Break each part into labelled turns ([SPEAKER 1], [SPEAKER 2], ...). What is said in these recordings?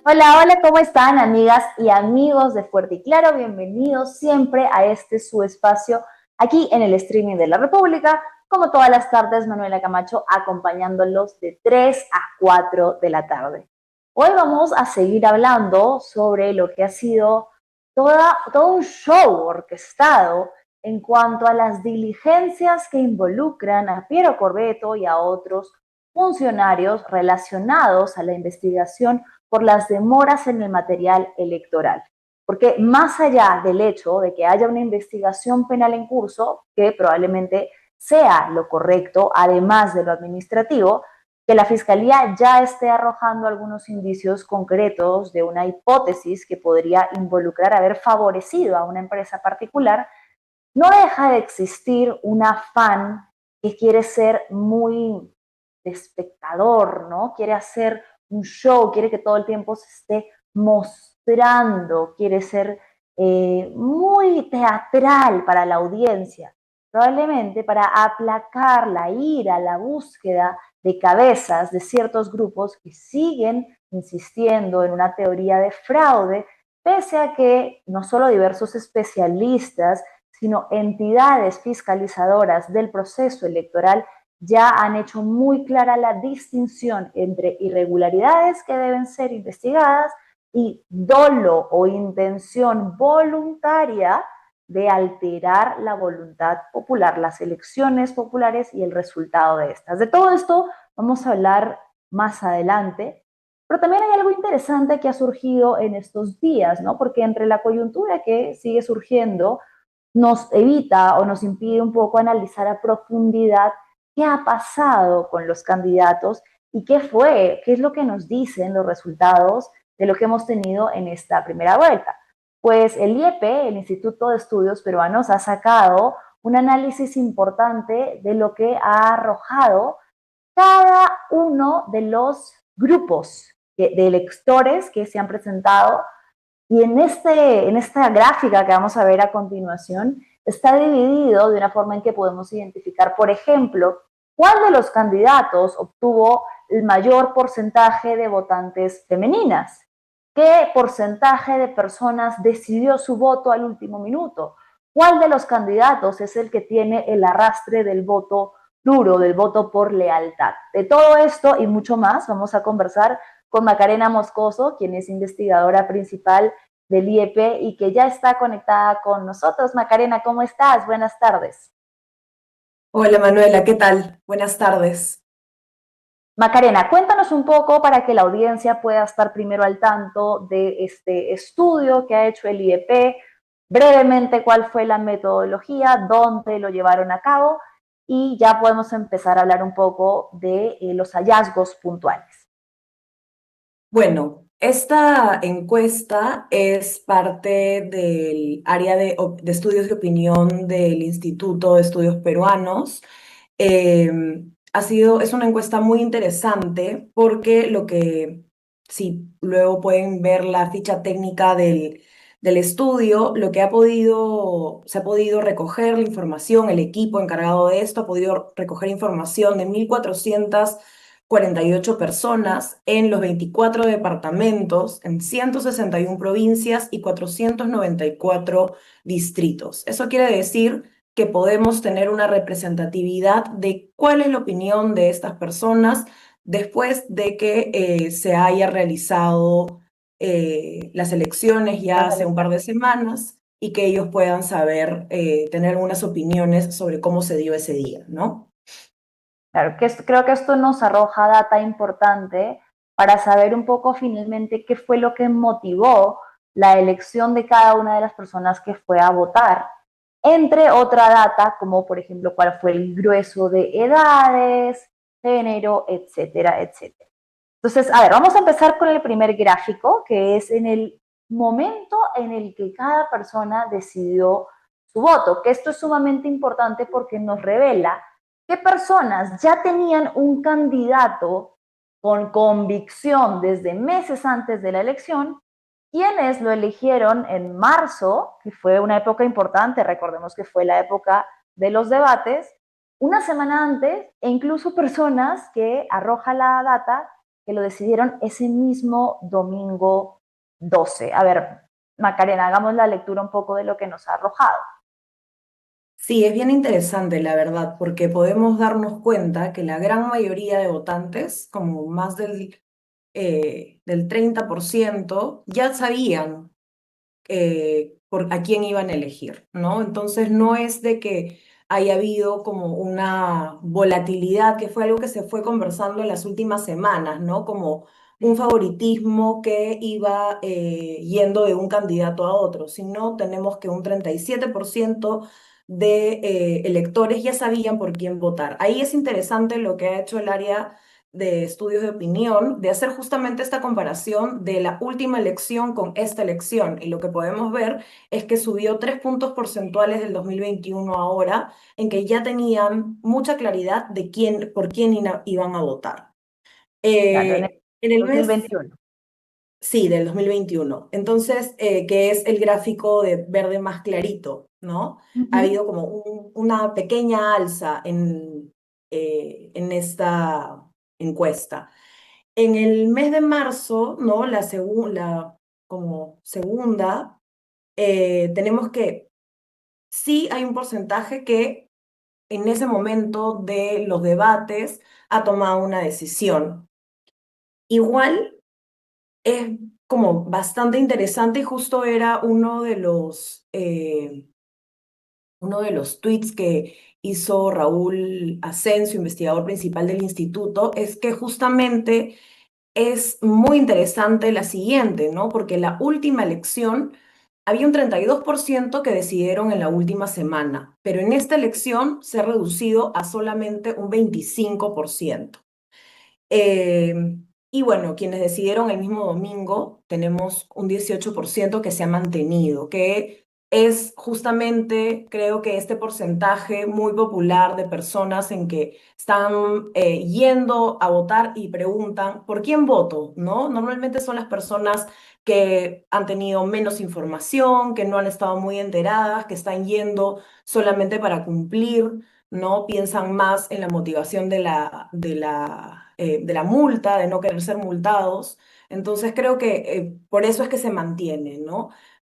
[SPEAKER 1] Hola, hola, ¿cómo están, amigas y amigos de Fuerte y Claro? Bienvenidos siempre a este su espacio aquí en el streaming de la República. Como todas las tardes, Manuela Camacho acompañándolos de 3 a 4 de la tarde. Hoy vamos a seguir hablando sobre lo que ha sido todo un show orquestado en cuanto a las diligencias que involucran a Piero Corbeto y a otros funcionarios relacionados a la investigación por las demoras en el material electoral. Porque más allá del hecho de que haya una investigación penal en curso, que probablemente sea lo correcto, además de lo administrativo, que la Fiscalía ya esté arrojando algunos indicios concretos de una hipótesis que podría involucrar haber favorecido a una empresa particular, no deja de existir un afán que quiere ser muy de espectador, ¿no? Quiere hacer un show, quiere que todo el tiempo se esté mostrando, quiere ser muy teatral para la audiencia, probablemente para aplacar la ira, la búsqueda de cabezas de ciertos grupos que siguen insistiendo en una teoría de fraude, pese a que no solo diversos especialistas, sino entidades fiscalizadoras del proceso electoral ya han hecho muy clara la distinción entre irregularidades que deben ser investigadas y dolo o intención voluntaria de alterar la voluntad popular, las elecciones populares y el resultado de estas. De todo esto vamos a hablar más adelante, pero también hay algo interesante que ha surgido en estos días, ¿no? Porque entre la coyuntura que sigue surgiendo nos evita o nos impide un poco analizar a profundidad qué ha pasado con los candidatos y qué fue, qué es lo que nos dicen los resultados de lo que hemos tenido en esta primera vuelta. Pues el IEP, el Instituto de Estudios Peruanos, ha sacado un análisis importante de lo que ha arrojado cada uno de los grupos de electores que se han presentado y en esta gráfica que vamos a ver a continuación, está dividido de una forma en que podemos identificar, por ejemplo, cuál de los candidatos obtuvo el mayor porcentaje de votantes femeninas, qué porcentaje de personas decidió su voto al último minuto, cuál de los candidatos es el que tiene el arrastre del voto duro, del voto por lealtad. De todo esto y mucho más vamos a conversar con Macarena Moscoso, quien es investigadora principal del IEP y que ya está conectada con nosotros. Macarena, ¿cómo estás? Buenas tardes.
[SPEAKER 2] Hola Manuela, ¿qué tal? Buenas tardes.
[SPEAKER 1] Macarena, cuéntanos un poco para que la audiencia pueda estar primero al tanto de este estudio que ha hecho el IEP, brevemente cuál fue la metodología, dónde lo llevaron a cabo y ya podemos empezar a hablar un poco de los hallazgos puntuales.
[SPEAKER 2] Bueno, esta encuesta es parte del área de estudios de opinión del Instituto de Estudios Peruanos. Eh, es una encuesta muy interesante porque si luego pueden ver la ficha técnica del estudio, se ha podido recoger la información, el equipo encargado de esto ha podido recoger información de 1.448 personas en los 24 departamentos, en 161 provincias y 494 distritos. Eso quiere decir que podemos tener una representatividad de cuál es la opinión de estas personas después de que se haya realizado las elecciones ya hace un par de semanas y que ellos puedan saber, tener algunas opiniones sobre cómo se dio ese día, ¿no?
[SPEAKER 1] Claro, creo que esto nos arroja data importante para saber un poco finalmente qué fue lo que motivó la elección de cada una de las personas que fue a votar, entre otra data como por ejemplo cuál fue el grueso de edades, género, etcétera, etcétera. Entonces, a ver, vamos a empezar con el primer gráfico, que es en el momento en el que cada persona decidió su voto, que esto es sumamente importante porque nos revela qué personas ya tenían un candidato con convicción desde meses antes de la elección, quienes lo eligieron en marzo, que fue una época importante, recordemos que fue la época de los debates, una semana antes, e incluso personas que arroja la data que lo decidieron ese mismo domingo 12. A ver, Macarena, hagamos la lectura un poco de lo que nos ha arrojado.
[SPEAKER 2] Sí, es bien interesante, la verdad, porque podemos darnos cuenta que la gran mayoría de votantes, como más del 30%, ya sabían a quién iban a elegir, ¿no? Entonces no es de que haya habido como una volatilidad, que fue algo que se fue conversando en las últimas semanas, ¿no? Como un favoritismo que iba yendo de un candidato a otro, sino tenemos que un 37% de electores ya sabían por quién votar. Ahí es interesante lo que ha hecho el área de estudios de opinión, de hacer justamente esta comparación de la última elección con esta elección. Y lo que podemos ver es que subió 3 puntos porcentuales del 2021 ahora, en que ya tenían mucha claridad de por quién iban a votar.
[SPEAKER 1] Claro, en el
[SPEAKER 2] En el mes,
[SPEAKER 1] 2021.
[SPEAKER 2] sí, del 2021. Entonces, que es el gráfico de verde más clarito, ¿no? Ha
[SPEAKER 1] Ujú.
[SPEAKER 2] habido como una pequeña alza en esta encuesta. En el mes de marzo, ¿no? Como segunda, tenemos que sí hay un porcentaje que en ese momento de los debates ha tomado una decisión. Igual es como bastante interesante y justo era uno de los tweets que hizo Raúl Asensio, investigador principal del instituto, es que justamente es muy interesante la siguiente, ¿no? Porque la última elección había un 32% que decidieron en la última semana, pero en esta elección se ha reducido a solamente un 25%. Eh, y bueno, quienes decidieron el mismo domingo, tenemos un 18% que se ha mantenido, que es justamente, creo que este porcentaje muy popular de personas en que están yendo a votar y preguntan, ¿por quién voto? ¿No? Normalmente son las personas que han tenido menos información, que no han estado muy enteradas, que están yendo solamente para cumplir, ¿no? Piensan más en la motivación de la multa, de no querer ser multados. Entonces creo que por eso es que se mantiene, ¿no?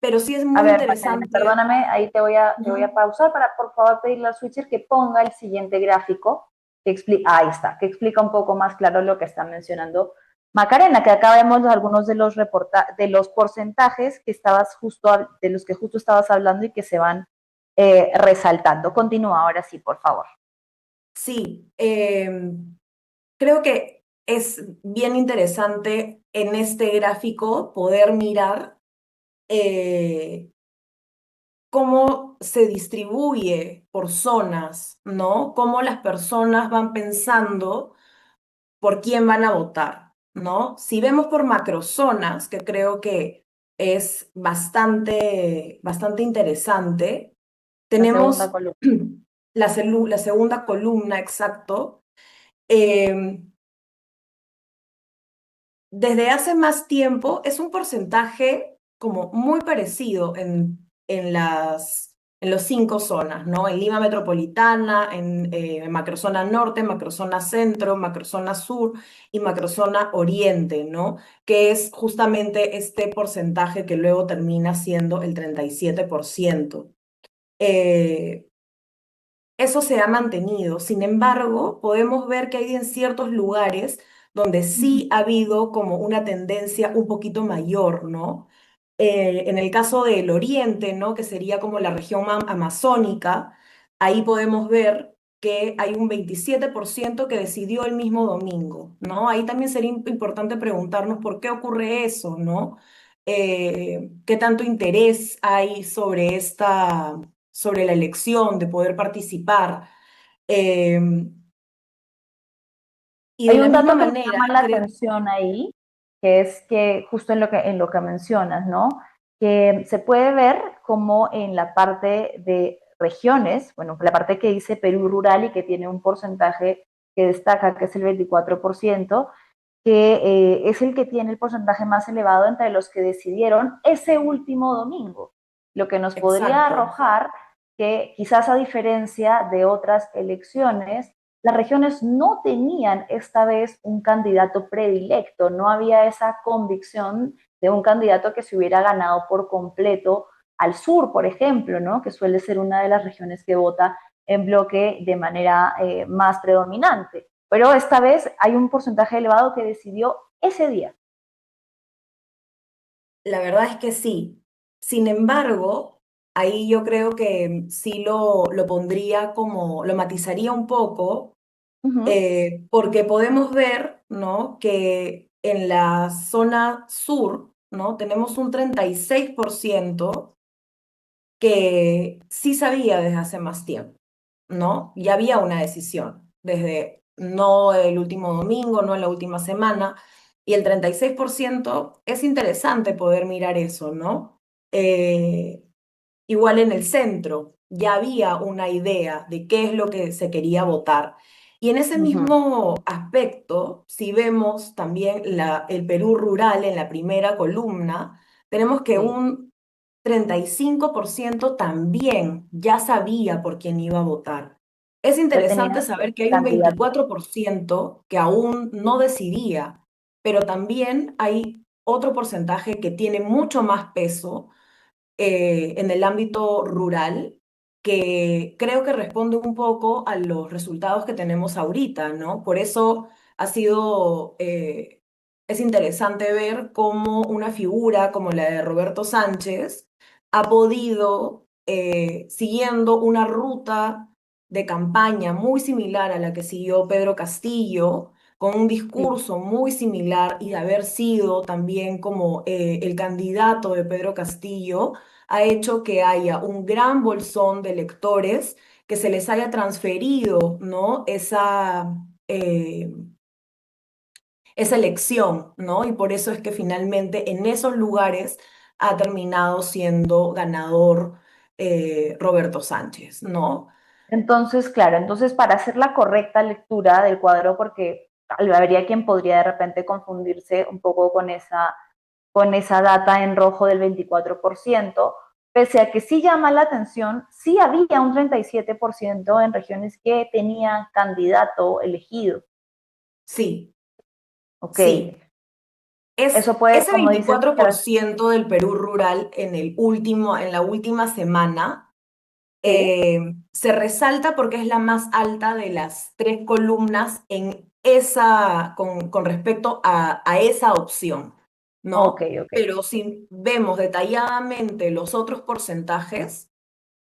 [SPEAKER 2] Pero sí es
[SPEAKER 1] A
[SPEAKER 2] muy
[SPEAKER 1] ver, Macarena,
[SPEAKER 2] interesante.
[SPEAKER 1] perdóname, ahí te voy a
[SPEAKER 2] Ujú.
[SPEAKER 1] pausar para, por favor, pedirle al switcher que ponga el siguiente gráfico que explica, ahí está, que explica un poco más claro lo que está mencionando Macarena, que acá vemos algunos de los porcentajes que de los que justo estabas hablando y que se van resaltando. Continúa ahora sí, por favor.
[SPEAKER 2] Sí, creo que es bien interesante en este gráfico poder mirar eh, cómo se distribuye por zonas, ¿no? Cómo las personas van pensando por quién van a votar, ¿no? Si vemos por macrozonas, que creo que es bastante interesante,
[SPEAKER 1] La segunda
[SPEAKER 2] tenemos
[SPEAKER 1] columna.
[SPEAKER 2] la segunda columna, exacto. eh, Desde hace más tiempo es un porcentaje como muy parecido en los 5 zonas, ¿no? En Lima Metropolitana, en macrozona norte, macrozona centro, macrozona sur y macrozona oriente, ¿no? Que es justamente este porcentaje que luego termina siendo el 37%. Eh, Eso se ha mantenido. Sin embargo, podemos ver que hay en ciertos lugares donde sí ha habido como una tendencia un poquito mayor, ¿no? En el caso del Oriente, ¿no? Que sería como la región amazónica, ahí podemos ver que hay un 27% que decidió el mismo domingo, ¿no? Ahí también sería importante preguntarnos por qué ocurre eso, ¿no? ¿Qué tanto interés hay sobre la elección, de poder participar? Eh, y de
[SPEAKER 1] Hay
[SPEAKER 2] la
[SPEAKER 1] un
[SPEAKER 2] misma
[SPEAKER 1] dato que me
[SPEAKER 2] manera,
[SPEAKER 1] llama la
[SPEAKER 2] creo,
[SPEAKER 1] atención ahí, que es que justo en lo que mencionas, ¿no? Que se puede ver como en la parte de regiones, bueno, la parte que dice Perú rural y que tiene un porcentaje que destaca, que es el 24%, que es el que tiene el porcentaje más elevado entre los que decidieron ese último domingo, lo que nos podría
[SPEAKER 2] exacto.
[SPEAKER 1] arrojar que quizás a diferencia de otras elecciones, las regiones no tenían esta vez un candidato predilecto, no había esa convicción de un candidato que se hubiera ganado por completo al sur, por ejemplo, ¿no? Que suele ser una de las regiones que vota en bloque de manera más predominante. Pero esta vez hay un porcentaje elevado que decidió ese día.
[SPEAKER 2] La verdad es que sí. Sin embargo, ahí yo creo que sí lo pondría como, lo matizaría un poco,
[SPEAKER 1] Uh -huh.
[SPEAKER 2] porque podemos ver, ¿no? Que en la zona sur, ¿no? Tenemos un 36% que sí sabía desde hace más tiempo, ¿no? Ya había una decisión, desde no el último domingo, no en la última semana, y el 36% es interesante poder mirar eso, ¿no? Eh, Igual en el centro ya había una idea de qué es lo que se quería votar. Y en ese
[SPEAKER 1] Uh -huh.
[SPEAKER 2] mismo aspecto, si vemos también el Perú rural en la primera columna, tenemos que
[SPEAKER 1] Sí,
[SPEAKER 2] un 35% también ya sabía por quién iba a votar. Es
[SPEAKER 1] ya
[SPEAKER 2] interesante
[SPEAKER 1] tenía
[SPEAKER 2] saber que hay un
[SPEAKER 1] candidato.
[SPEAKER 2] 24% que aún no decidía, pero también hay otro porcentaje que tiene mucho más peso en el ámbito rural, que creo que responde un poco a los resultados que tenemos ahorita, ¿no? Por eso ha sido, es interesante ver cómo una figura como la de Roberto Sánchez ha podido, siguiendo una ruta de campaña muy similar a la que siguió Pedro Castillo, con un
[SPEAKER 1] Sí.
[SPEAKER 2] discurso muy similar y de haber sido también como el candidato de Pedro Castillo, ha hecho que haya un gran bolsón de lectores que se les haya transferido, ¿no? Esa elección, ¿no? Y por eso es que finalmente en esos lugares ha terminado siendo ganador Roberto Sánchez, ¿no?
[SPEAKER 1] Entonces, claro, entonces para hacer la correcta lectura del cuadro, porque habría quien podría de repente confundirse un poco con esa data en rojo del 24%, pese a que sí llama la atención, sí había un 37% en regiones que tenían candidato elegido.
[SPEAKER 2] Sí,
[SPEAKER 1] Ok,
[SPEAKER 2] sí.
[SPEAKER 1] eso puede,
[SPEAKER 2] Ese
[SPEAKER 1] como dices,
[SPEAKER 2] 24% del Perú rural en la última semana
[SPEAKER 1] sí,
[SPEAKER 2] se resalta porque es la más alta de las tres columnas en esa, con respecto a esa opción,
[SPEAKER 1] ok,
[SPEAKER 2] ¿no?
[SPEAKER 1] ok,
[SPEAKER 2] Pero si vemos detalladamente los otros porcentajes,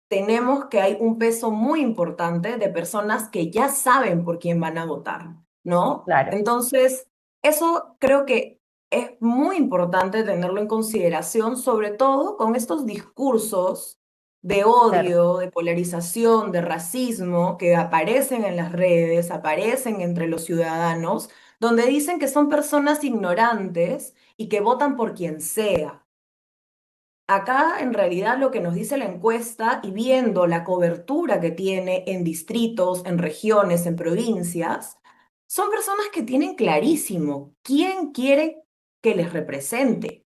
[SPEAKER 2] tenemos que hay un peso muy importante de personas que ya saben por quién van a votar, ¿no?
[SPEAKER 1] claro,
[SPEAKER 2] Entonces, eso creo que es muy importante tenerlo en consideración, sobre todo con estos discursos de
[SPEAKER 1] claro.
[SPEAKER 2] odio, de polarización, de racismo que aparecen en las redes, aparecen entre los ciudadanos, donde dicen que son personas ignorantes y que votan por quien sea. Acá en realidad lo que nos dice la encuesta y viendo la cobertura que tiene en distritos, en regiones, en provincias, son personas que tienen clarísimo quién quiere que les represente,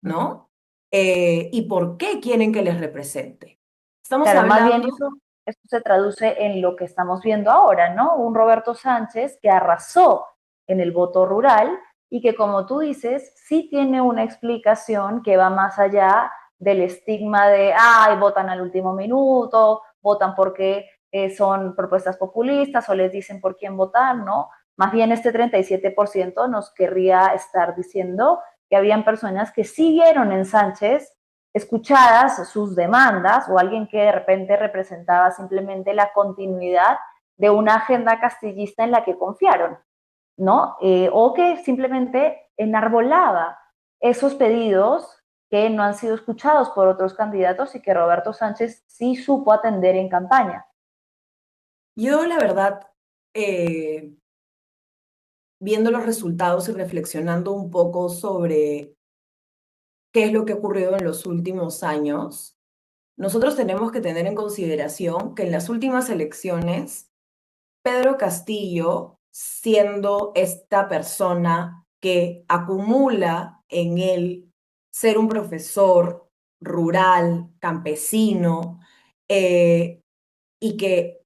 [SPEAKER 2] ¿no? Y por qué quieren que les represente. Estamos
[SPEAKER 1] Claro, más bien
[SPEAKER 2] hablando,
[SPEAKER 1] eso se traduce en lo que estamos viendo ahora, ¿no? Un Roberto Sánchez que arrasó en el voto rural y que, como tú dices, sí tiene una explicación que va más allá del estigma de, ay, votan al último minuto, votan porque son propuestas populistas o les dicen por quién votar, ¿no? Más bien este 37% nos querría estar diciendo que habían personas que sí vieron en Sánchez escuchadas sus demandas o alguien que de repente representaba simplemente la continuidad de una agenda castillista en la que confiaron, ¿no? O que simplemente enarbolaba esos pedidos que no han sido escuchados por otros candidatos y que Roberto Sánchez sí supo atender en campaña.
[SPEAKER 2] yo la verdad, eh, viendo los resultados y reflexionando un poco sobre qué es lo que ha ocurrido en los últimos años, nosotros tenemos que tener en consideración que en las últimas elecciones, Pedro Castillo, siendo esta persona que acumula en él ser un profesor rural, campesino, y que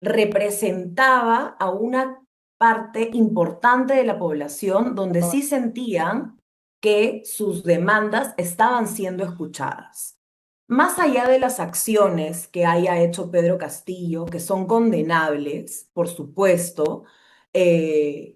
[SPEAKER 2] representaba a una parte importante de la población donde sí sentían que sus demandas estaban siendo escuchadas. Más allá de las acciones que haya hecho Pedro Castillo, que son condenables, por supuesto,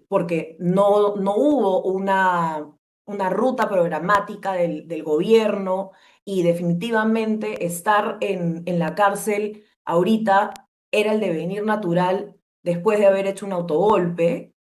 [SPEAKER 2] porque no hubo una ruta programática del gobierno y definitivamente estar en la cárcel ahorita era el devenir natural después de haber hecho un autogolpe.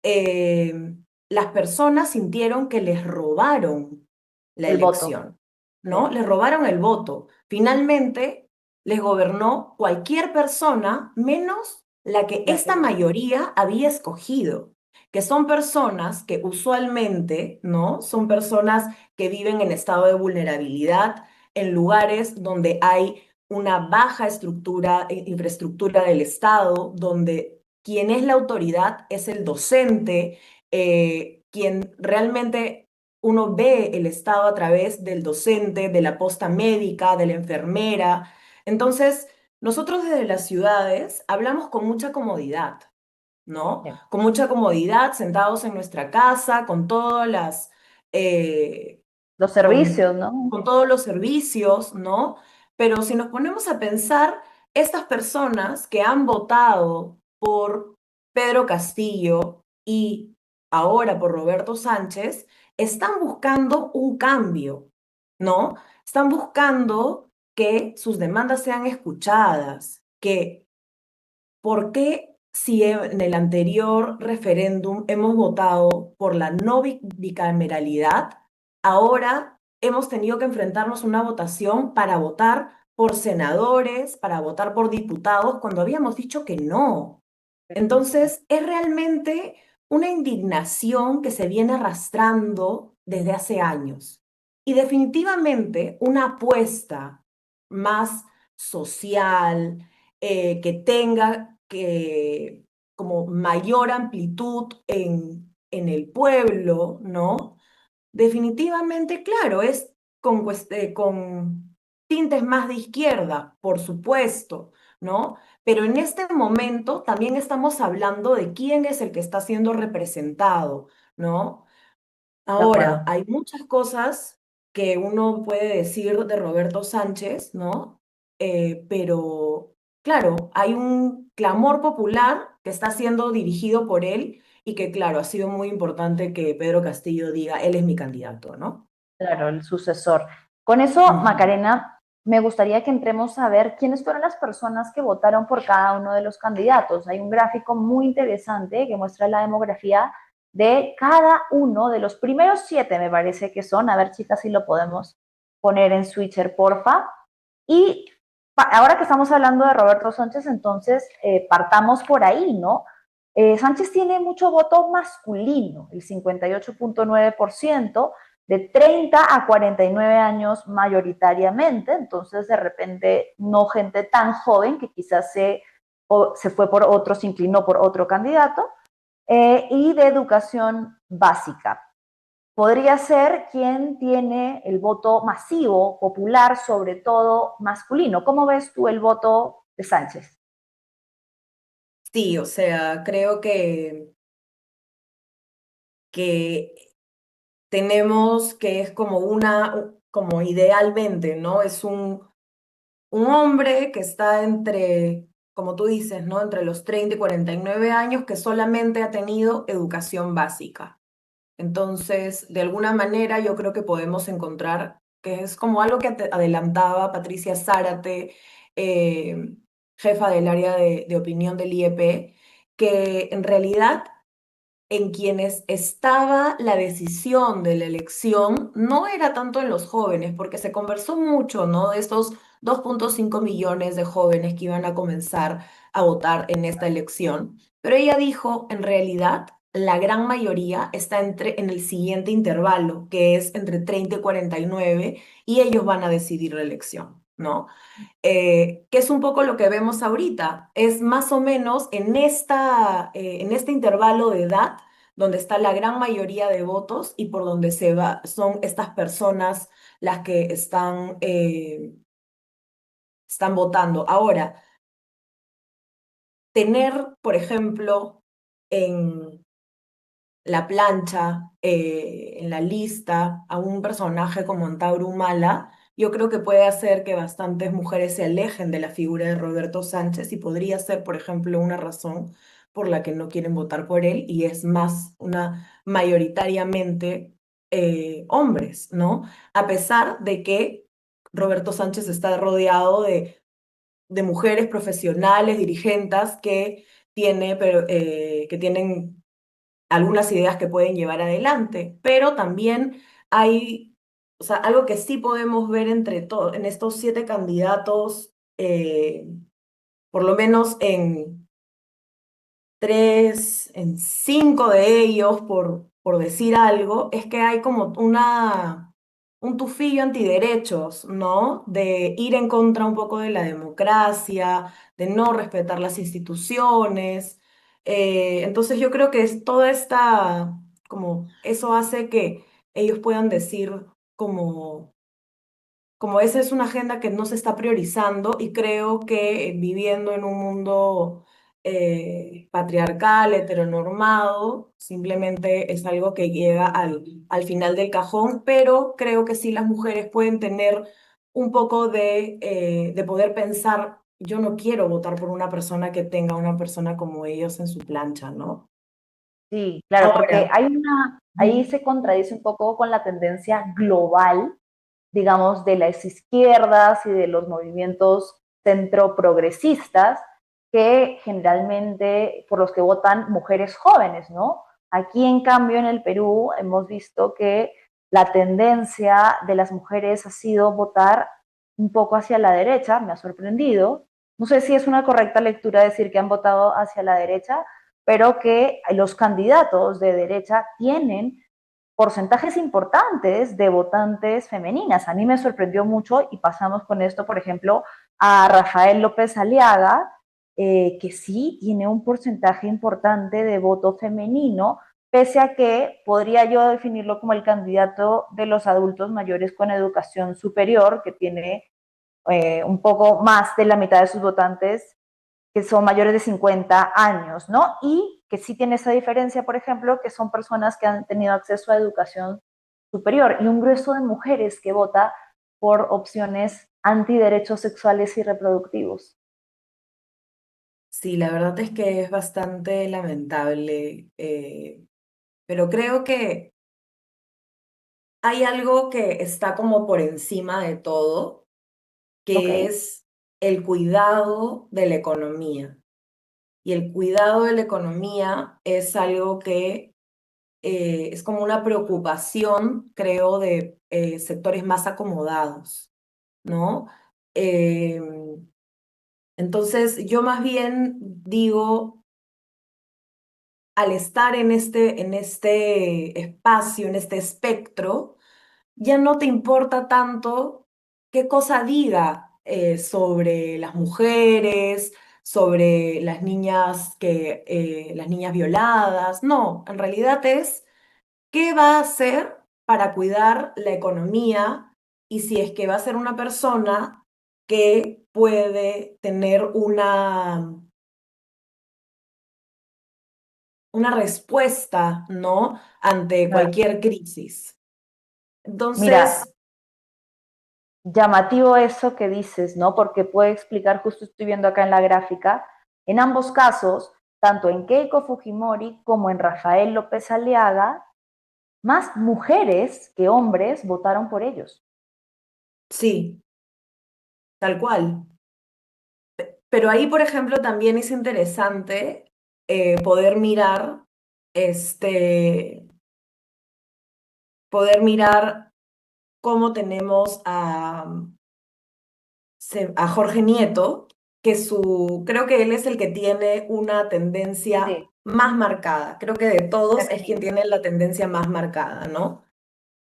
[SPEAKER 2] eh, las personas sintieron que les robaron la
[SPEAKER 1] el voto.
[SPEAKER 2] elección,
[SPEAKER 1] Sí,
[SPEAKER 2] ¿no? Les robaron el voto. Finalmente, les gobernó cualquier persona menos la que
[SPEAKER 1] la
[SPEAKER 2] esta
[SPEAKER 1] que
[SPEAKER 2] mayoría había escogido, que son personas que usualmente, ¿no? Son personas que viven en estado de vulnerabilidad, en lugares donde hay una baja estructura, infraestructura del Estado, donde quien es la autoridad es el docente, quien realmente uno ve el Estado a través del docente, de la posta médica, de la enfermera. Entonces, nosotros desde las ciudades hablamos con mucha comodidad, ¿no?
[SPEAKER 1] sí.
[SPEAKER 2] Con mucha comodidad, sentados en nuestra casa, con todas eh,
[SPEAKER 1] Los
[SPEAKER 2] con,
[SPEAKER 1] servicios, ¿no?
[SPEAKER 2] con todos los servicios, ¿no? Pero si nos ponemos a pensar, estas personas que han votado por Pedro Castillo y ahora por Roberto Sánchez, están buscando un cambio, ¿no? Están buscando que sus demandas sean escuchadas, que ¿por qué si en el anterior referéndum hemos votado por la no bicameralidad, ahora hemos tenido que enfrentarnos a una votación para votar por senadores, para votar por diputados, cuando habíamos dicho que no? Entonces, es realmente una indignación que se viene arrastrando desde hace años. Y definitivamente una apuesta más social, que tenga como mayor amplitud en el pueblo, ¿no? Definitivamente, claro, es con tintes más de izquierda, por supuesto, ¿no? Pero en este momento también estamos hablando de quién es el que está siendo representado, ¿no?
[SPEAKER 1] De
[SPEAKER 2] Ahora,
[SPEAKER 1] acuerdo.
[SPEAKER 2] hay muchas cosas que uno puede decir de Roberto Sánchez, ¿no? Pero, claro, hay un clamor popular que está siendo dirigido por él y que, claro, ha sido muy importante que Pedro Castillo diga, él es mi candidato, ¿no?
[SPEAKER 1] Claro, el sucesor. Con eso,
[SPEAKER 2] Ujú.
[SPEAKER 1] Macarena, me gustaría que entremos a ver quiénes fueron las personas que votaron por cada uno de los candidatos. Hay un gráfico muy interesante que muestra la demografía de cada uno de los primeros 7, me parece que son. A ver, chicas, si lo podemos poner en switcher, porfa. Y ahora que estamos hablando de Roberto Sánchez, entonces partamos por ahí, ¿no? Sánchez tiene mucho voto masculino, el 58.9%, de 30 a 49 años mayoritariamente, entonces de repente no gente tan joven que quizás se fue por otro, se inclinó por otro candidato, y de educación básica. Podría ser quien tiene el voto masivo, popular, sobre todo masculino. ¿Cómo ves tú el voto de Sánchez?
[SPEAKER 2] Sí, o sea, creo que tenemos que es como como idealmente, ¿no? Es un hombre que está entre, como tú dices, ¿no? Entre los 30 y 49 años que solamente ha tenido educación básica. Entonces, de alguna manera yo creo que podemos encontrar que es como algo que adelantaba Patricia Zárate, eh, jefa del área de opinión del IEP, que en realidad en quienes estaba la decisión de la elección no era tanto en los jóvenes, porque se conversó mucho, ¿no? De estos 2,5 millones de jóvenes que iban a comenzar a votar en esta elección. Pero ella dijo, en realidad, la gran mayoría está en el siguiente intervalo, que es entre 30 y 49, y ellos van a decidir la elección, ¿no? Que es un poco lo que vemos ahorita. Es más o menos en este intervalo de edad donde está la gran mayoría de votos y por donde se va, son estas personas las que están votando. Ahora, tener, por ejemplo, en la plancha, en la lista, a un personaje como Antauro Humala, yo creo que puede hacer que bastantes mujeres se alejen de la figura de Roberto Sánchez y podría ser, por ejemplo, una razón por la que no quieren votar por él y es más una mayoritariamente hombres, ¿no? A pesar de que Roberto Sánchez está rodeado de mujeres profesionales, dirigentes que tienen algunas ideas que pueden llevar adelante, pero también hay, o sea, algo que sí podemos ver en estos 7 candidatos, por lo menos en 5 de ellos, por decir algo, es que hay como un tufillo antiderechos, ¿no? De ir en contra un poco de la democracia, de no respetar las instituciones. Entonces yo creo que es toda como eso hace que ellos puedan decir como esa es una agenda que no se está priorizando y creo que viviendo en un mundo patriarcal, heteronormado, simplemente es algo que llega al final del cajón, pero creo que sí las mujeres pueden tener un poco de poder pensar, yo no quiero votar por una persona que tenga una persona como ellos en su plancha, ¿no?
[SPEAKER 1] Sí, claro, porque
[SPEAKER 2] Ahora,
[SPEAKER 1] ahí
[SPEAKER 2] ujú,
[SPEAKER 1] se contradice un poco con la tendencia global, digamos, de las izquierdas y de los movimientos centro-progresistas, que generalmente por los que votan mujeres jóvenes, ¿no? Aquí, en cambio, en el Perú hemos visto que la tendencia de las mujeres ha sido votar un poco hacia la derecha, me ha sorprendido. No sé si es una correcta lectura decir que han votado hacia la derecha, pero que los candidatos de derecha tienen porcentajes importantes de votantes femeninas. A mí me sorprendió mucho y pasamos con esto, por ejemplo, a Rafael López Aliaga, que sí tiene un porcentaje importante de voto femenino, pese a que podría yo definirlo como el candidato de los adultos mayores con educación superior, que tiene un poco más de la mitad de sus votantes que son mayores de 50 años, ¿no? Y que sí tiene esa diferencia, por ejemplo, que son personas que han tenido acceso a educación superior y un grueso de mujeres que vota por opciones antiderechos sexuales y reproductivos.
[SPEAKER 2] sí, la verdad es que es bastante lamentable, pero creo que hay algo que está como por encima de todo,
[SPEAKER 1] Ok,
[SPEAKER 2] que es el cuidado de la economía. Y el cuidado de la economía es algo que es como una preocupación, creo, de sectores más acomodados, ¿no? Eh, entonces, yo más bien digo, al estar en este espacio, en este espectro, ya no te importa tanto qué cosa diga sobre las mujeres, sobre las niñas violadas. No, en realidad es qué va a hacer para cuidar la economía y si es que va a ser una persona que puede tener una respuesta, ¿no? Ante
[SPEAKER 1] claro.
[SPEAKER 2] cualquier crisis.
[SPEAKER 1] Mira,
[SPEAKER 2] Entonces,
[SPEAKER 1] llamativo eso que dices, ¿no? Porque puede explicar, justo estoy viendo acá en la gráfica, en ambos casos, tanto en Keiko Fujimori como en Rafael López Aliaga, más mujeres que hombres votaron por ellos.
[SPEAKER 2] sí, tal cual. Pero ahí, por ejemplo, también es interesante poder este, poder mirar cómo tenemos a Jorge Nieto, creo que él es el que tiene una tendencia
[SPEAKER 1] Sí,
[SPEAKER 2] más marcada. Creo que de todos es quien
[SPEAKER 1] femenino.
[SPEAKER 2] tiene la tendencia más marcada, ¿no?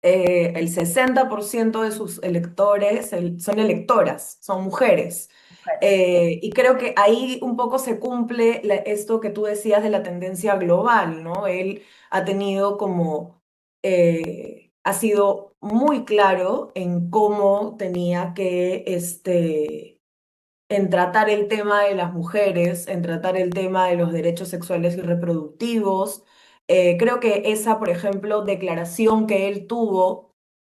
[SPEAKER 2] El 60% de sus electores son electoras, son mujeres.
[SPEAKER 1] Mujeres, sí.
[SPEAKER 2] Y creo que ahí un poco se cumple esto que tú decías de la tendencia global, ¿no? Él ha tenido ha sido muy claro en cómo tenía que, en tratar el tema de las mujeres, en tratar el tema de los derechos sexuales y reproductivos. Creo que esa, por ejemplo, declaración que él tuvo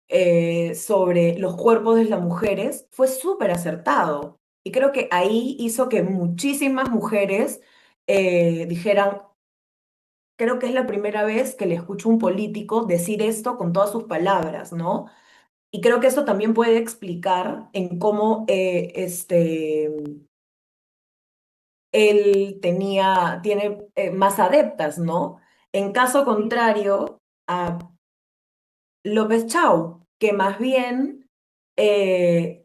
[SPEAKER 2] sobre los cuerpos de las mujeres fue súper acertado. Y creo que ahí hizo que muchísimas mujeres dijeran, creo que es la primera vez que le escucho a un político decir esto con todas sus palabras, ¿no? Y creo que eso también puede explicar en cómo él tiene más adeptas, ¿no? En caso contrario a López Chau, que más bien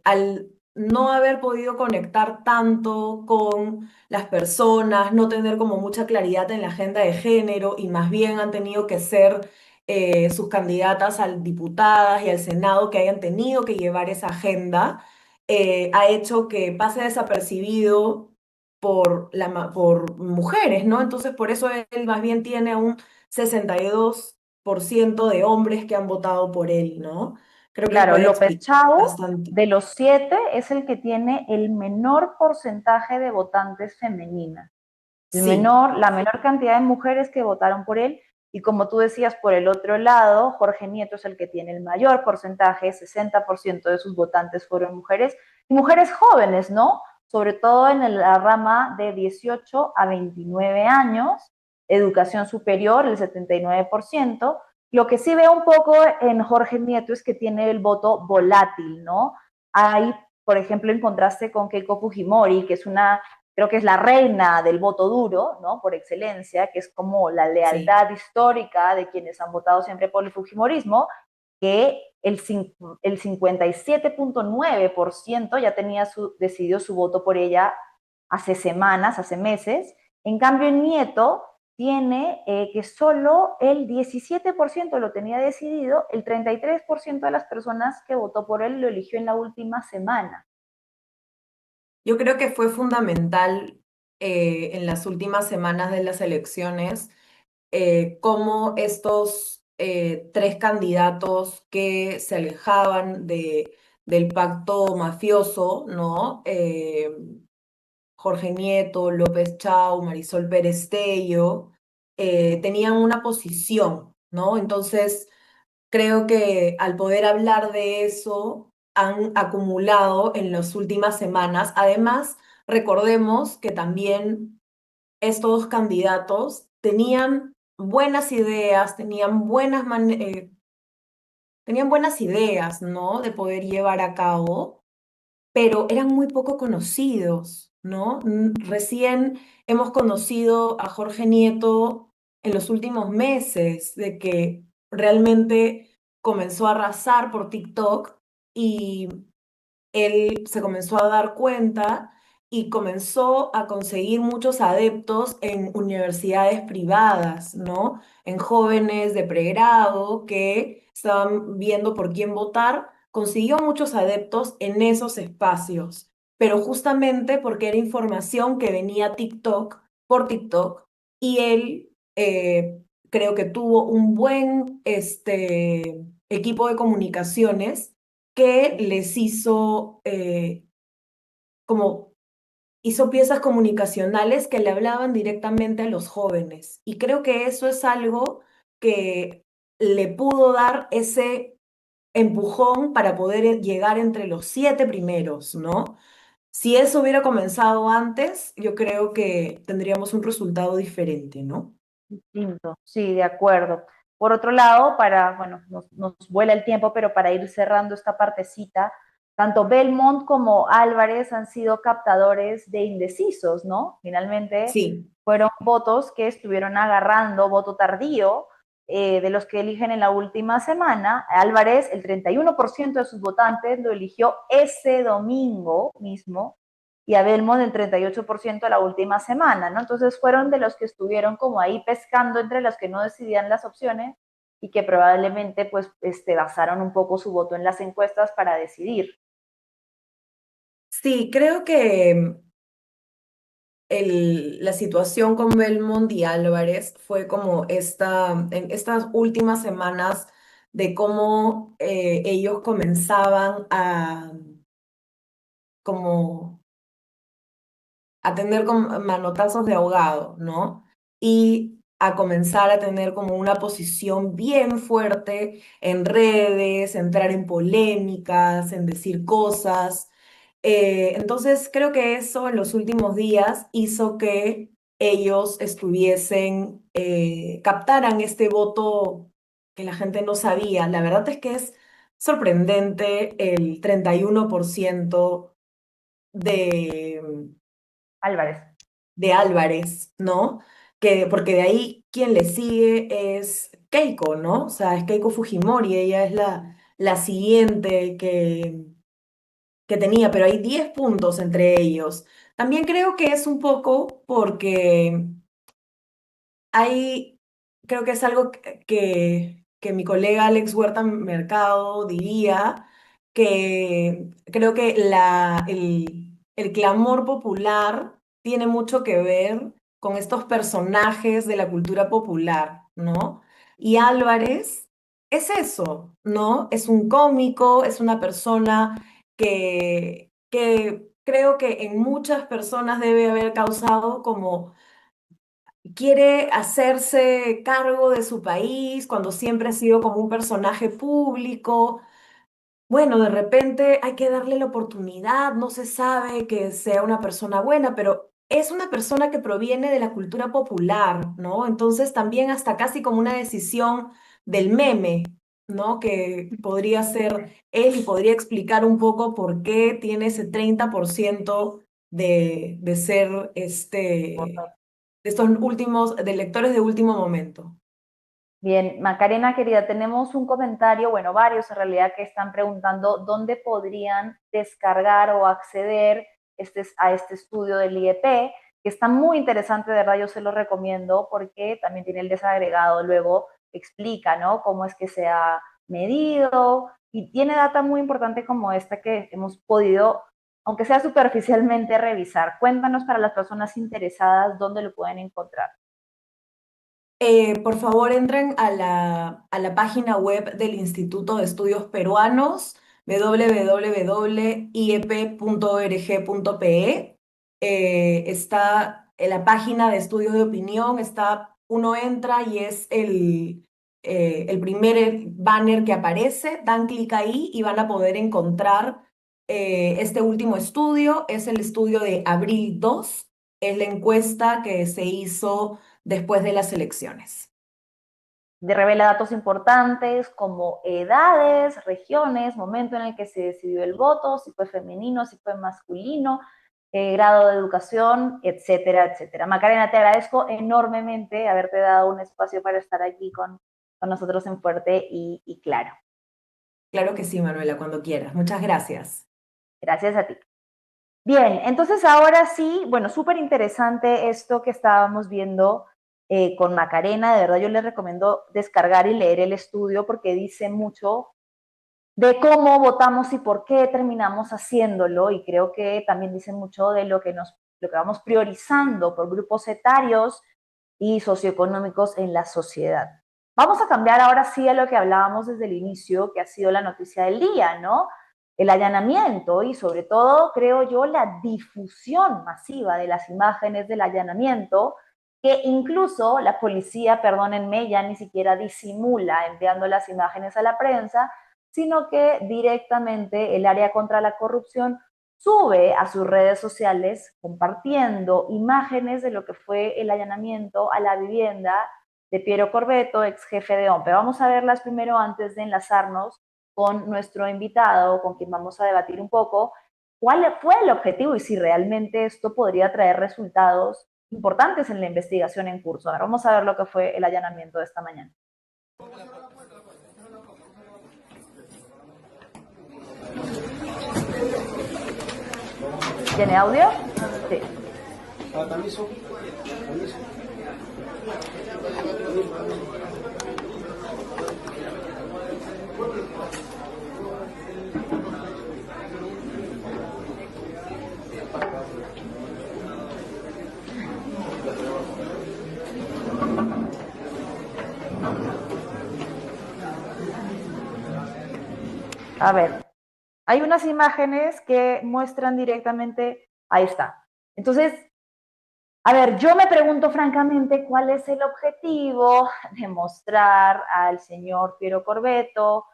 [SPEAKER 2] al no haber podido conectar tanto con las personas, no tener como mucha claridad en la agenda de género y más bien han tenido que ser sus candidatas al diputadas y al Senado que hayan tenido que llevar esa agenda, ha hecho que pase desapercibido por mujeres, ¿no? Entonces por eso él más bien tiene un 62% de hombres que han votado por él, ¿no? Creo que
[SPEAKER 1] Claro,
[SPEAKER 2] puede
[SPEAKER 1] López
[SPEAKER 2] explicar
[SPEAKER 1] Chau,
[SPEAKER 2] bastante.
[SPEAKER 1] de los 7, es el que tiene el menor porcentaje de votantes femeninas.
[SPEAKER 2] Sí,
[SPEAKER 1] La menor cantidad de mujeres que votaron por él. Y como tú decías, por el otro lado, Jorge Nieto es el que tiene el mayor porcentaje, 60% de sus votantes fueron mujeres, y mujeres jóvenes, ¿no? Sobre todo en la rama de 18 a 29 años, educación superior, el 79%. Lo que sí veo un poco en Jorge Nieto es que tiene el voto volátil, ¿no? Hay, por ejemplo, en contraste con Keiko Fujimori, que es una, creo que es la reina del voto duro, ¿no? Por excelencia, que es como la
[SPEAKER 2] sí.
[SPEAKER 1] lealtad histórica de quienes han votado siempre por el Fujimorismo, que el 57.9% ya tenía decidido su voto por ella hace semanas, hace meses. En cambio, el Nieto tiene que solo el 17% lo tenía decidido, el 33% de las personas que votó por él lo eligió en la última semana.
[SPEAKER 2] Yo creo que fue fundamental en las últimas semanas de las elecciones cómo estos tres candidatos que se alejaban del pacto mafioso, ¿no? Jorge Nieto, López Chau, Marisol Pérez Tello, tenían una posición, ¿no? Entonces, creo que al poder hablar de eso, han acumulado en las últimas semanas. Además, recordemos que también estos dos candidatos tenían buenas ideas, tenían buenas ideas, ¿no? De poder llevar a cabo, pero eran muy poco conocidos, ¿no? Recién hemos conocido a Jorge Nieto en los últimos meses, de que realmente comenzó a arrasar por TikTok y él se comenzó a dar cuenta y comenzó a conseguir muchos adeptos en universidades privadas, ¿no? En jóvenes de pregrado que estaban viendo por quién votar, consiguió muchos adeptos en esos espacios, pero justamente porque era información que venía a TikTok, por TikTok, y él creo que tuvo un buen equipo de comunicaciones que les hizo como hizo piezas comunicacionales que le hablaban directamente a los jóvenes. Y creo que eso es algo que le pudo dar ese empujón para poder llegar entre los 7 primeros, ¿no? Si eso hubiera comenzado antes, yo creo que tendríamos un resultado diferente, ¿no?
[SPEAKER 1] Distinto, sí, de acuerdo. Por otro lado, bueno, nos vuela el tiempo, pero para ir cerrando esta partecita, tanto Belmont como Álvarez han sido captadores de indecisos, ¿no? Finalmente
[SPEAKER 2] Sí.
[SPEAKER 1] fueron votos que estuvieron agarrando, voto tardío, de los que eligen en la última semana. Álvarez, el 31% de sus votantes lo eligió ese domingo mismo, y a Belmont el 38% la última semana, ¿no? Entonces fueron de los que estuvieron como ahí pescando entre los que no decidían las opciones y que probablemente pues basaron un poco su voto en las encuestas para decidir.
[SPEAKER 2] Sí, creo que la situación con Belmont y Álvarez fue como en estas últimas semanas de cómo ellos comenzaban a como a tener como manotazos de ahogado, ¿no? Y a comenzar a tener como una posición bien fuerte en redes, entrar en polémicas, en decir cosas. Entonces, creo que eso en los últimos días hizo que ellos estuviesen, captaran este voto que la gente no sabía. La verdad es que es sorprendente el 31% de,
[SPEAKER 1] Álvarez.
[SPEAKER 2] de Álvarez, ¿no? Porque de ahí quien le sigue es Keiko, ¿no? O sea, es Keiko Fujimori, ella es la siguiente que tenía, pero hay 10 puntos entre ellos. También creo que es un poco porque hay, creo que es algo que mi colega Alex Huerta Mercado diría, que creo que el clamor popular tiene mucho que ver con estos personajes de la cultura popular, ¿no? Y Álvarez es eso, ¿no? Es un cómico, es una persona que creo que en muchas personas debe haber causado como quiere hacerse cargo de su país cuando siempre ha sido como un personaje público. Bueno, de repente hay que darle la oportunidad, no se sabe que sea una persona buena, pero es una persona que proviene de la cultura popular, ¿no? Entonces también hasta casi como una decisión del meme, ¿no? Que podría ser él y podría explicar un poco por qué tiene ese 30% de ser de estos últimos, de lectores de último momento.
[SPEAKER 1] Bien, Macarena, querida, tenemos un comentario, bueno, varios en realidad que están preguntando dónde podrían descargar o acceder a este estudio del IEP, que está muy interesante, de verdad yo se lo recomiendo porque también tiene el desagregado, luego explica, ¿no? Cómo es que se ha medido y tiene data muy importante como esta que hemos podido, aunque sea superficialmente, revisar. Cuéntanos para las personas interesadas dónde lo pueden encontrar.
[SPEAKER 2] Por favor, entren a la página web del Instituto de Estudios Peruanos, www.iep.org.pe. Está en la página de estudios de opinión, uno entra y es el primer banner que aparece, dan clic ahí y van a poder encontrar este último estudio, es el estudio de abril 2, es la encuesta que se hizo después de las elecciones.
[SPEAKER 1] Revela datos importantes como edades, regiones, momento en el que se decidió el voto, si fue femenino, si fue masculino, grado de educación, etcétera, etcétera. Macarena, te agradezco enormemente haberte dado un espacio para estar aquí con nosotros en Fuerte y Claro.
[SPEAKER 2] Claro que sí, Manuela, cuando quieras. Muchas gracias.
[SPEAKER 1] Gracias a ti. Bien, entonces ahora sí, bueno, súper interesante esto que estábamos viendo con Macarena. De verdad yo les recomiendo descargar y leer el estudio porque dice mucho de cómo votamos y por qué terminamos haciéndolo, y creo que también dice mucho de lo que vamos priorizando por grupos etarios y socioeconómicos en la sociedad. Vamos a cambiar ahora sí a lo que hablábamos desde el inicio, que ha sido la noticia del día, ¿no? El allanamiento y sobre todo, creo yo, la difusión masiva de las imágenes del allanamiento, que incluso la policía, perdónenme, ya ni siquiera disimula enviando las imágenes a la prensa, sino que directamente el área contra la corrupción sube a sus redes sociales compartiendo imágenes de lo que fue el allanamiento a la vivienda de Piero Corbeto, ex jefe de OMPE. Vamos a verlas primero antes de enlazarnos con nuestro invitado, con quien vamos a debatir un poco cuál fue el objetivo y si realmente esto podría traer resultados importantes en la investigación en curso. Ahora vamos a ver lo que fue el allanamiento de esta mañana. ¿Tiene audio? Sí. A ver, hay unas imágenes que muestran directamente, ahí está. Entonces, A ver, yo me pregunto francamente cuál es el objetivo de mostrar al señor Piero Corvetto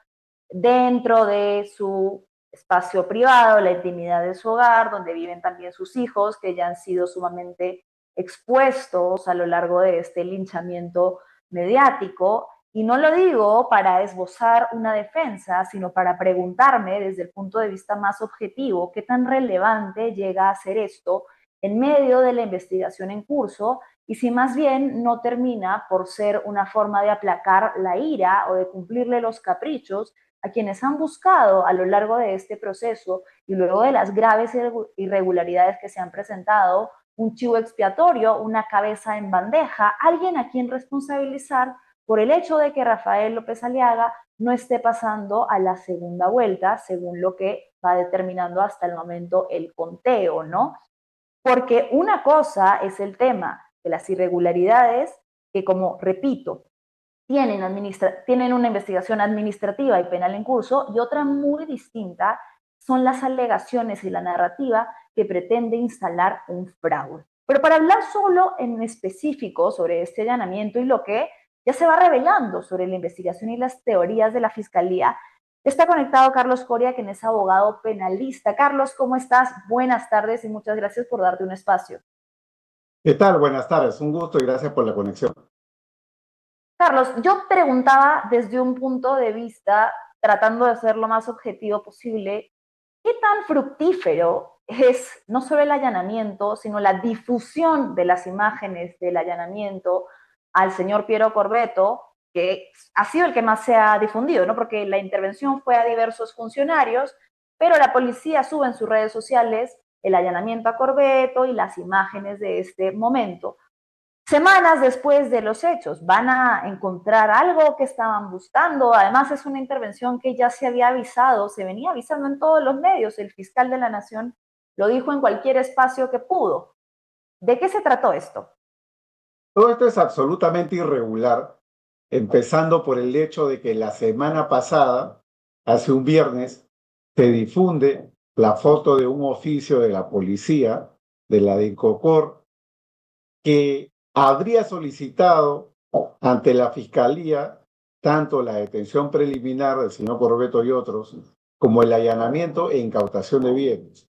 [SPEAKER 1] dentro de su espacio privado, la intimidad de su hogar, donde viven también sus hijos, que ya han sido sumamente expuestos a lo largo de este linchamiento mediático. Y no lo digo para esbozar una defensa, sino para preguntarme desde el punto de vista más objetivo, qué tan relevante llega a ser esto en medio de la investigación en curso y si más bien no termina por ser una forma de aplacar la ira o de cumplirle los caprichos a quienes han buscado a lo largo de este proceso y luego de las graves irregularidades que se han presentado, un chivo expiatorio, una cabeza en bandeja, alguien a quien responsabilizar por el hecho de que Rafael López Aliaga no esté pasando a la segunda vuelta, según lo que va determinando hasta el momento el conteo, ¿no? Porque una cosa es el tema de las irregularidades que, como repito, tienen una investigación administrativa y penal en curso, y otra muy distinta son las alegaciones y la narrativa que pretende instalar un fraude. Pero para hablar solo en específico sobre este allanamiento y lo que ya se va revelando sobre la investigación y las teorías de la Fiscalía, está conectado Carlos Coria, quien es abogado penalista. Carlos, ¿cómo estás? Buenas tardes y muchas gracias por darte un espacio.
[SPEAKER 3] ¿Qué tal? Buenas tardes, un gusto y gracias por la conexión.
[SPEAKER 1] Carlos, yo preguntaba desde un punto de vista, tratando de ser lo más objetivo posible, ¿qué tan fructífero es no solo el allanamiento, sino la difusión de las imágenes del allanamiento al señor Piero Corvetto, que ha sido el que más se ha difundido, ¿no? Porque la intervención fue a diversos funcionarios, pero la policía sube en sus redes sociales el allanamiento a Corvetto y las imágenes de este momento. Semanas después de los hechos, van a encontrar algo que estaban buscando. Además, es una intervención que ya se había avisado, se venía avisando en todos los medios. El fiscal de la Nación lo dijo en cualquier espacio que pudo. ¿De qué se trató esto?
[SPEAKER 3] Todo esto es absolutamente irregular, empezando por el hecho de que la semana pasada, hace un viernes, se difunde la foto de un oficio de la policía, de la DINCOCOR, que habría solicitado ante la Fiscalía tanto la detención preliminar del señor Corvetto y otros, como el allanamiento e incautación de bienes.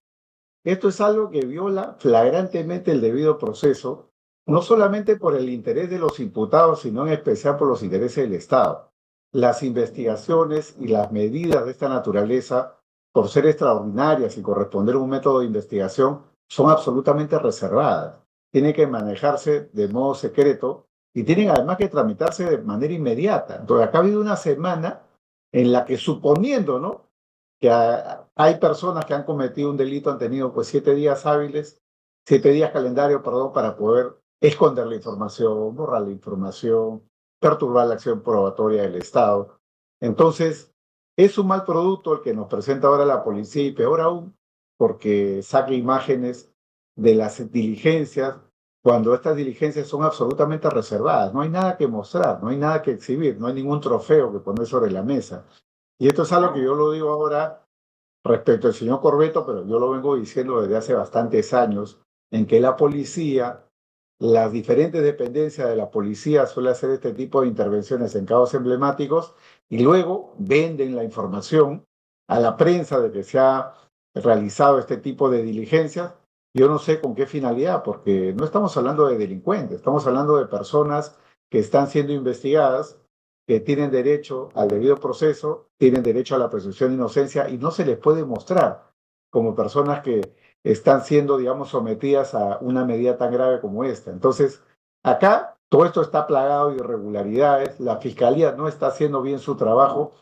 [SPEAKER 3] Esto es algo que viola flagrantemente el debido proceso, no solamente por el interés de los imputados, sino en especial por los intereses del Estado. Las investigaciones y las medidas de esta naturaleza, por ser extraordinarias y corresponder a un método de investigación, son absolutamente reservadas. Tienen que manejarse de modo secreto y tienen además que tramitarse de manera inmediata. Entonces, acá ha habido una semana en la que, suponiendo, ¿no?, que hay personas que han cometido un delito, han tenido pues 7 días hábiles, 7 días calendario, perdón, para poder esconder la información, borrar la información, perturbar la acción probatoria del Estado. Entonces, es un mal producto el que nos presenta ahora la policía y peor aún, porque saca imágenes de las diligencias cuando estas diligencias son absolutamente reservadas. No hay nada que mostrar, no hay nada que exhibir, no hay ningún trofeo que poner sobre la mesa. Y esto es algo que yo lo digo ahora respecto al señor Corvetto, pero yo lo vengo diciendo desde hace bastantes años, en que la policía, las diferentes dependencias de la policía suelen hacer este tipo de intervenciones en casos emblemáticos y luego venden la información a la prensa de que se ha realizado este tipo de diligencias. Yo no sé con qué finalidad, porque no estamos hablando de delincuentes, estamos hablando de personas que están siendo investigadas, que tienen derecho al debido proceso, tienen derecho a la presunción de inocencia y no se les puede mostrar como personas que están siendo, digamos, sometidas a una medida tan grave como esta. Entonces, acá todo esto está plagado de irregularidades, la Fiscalía no está haciendo bien su trabajo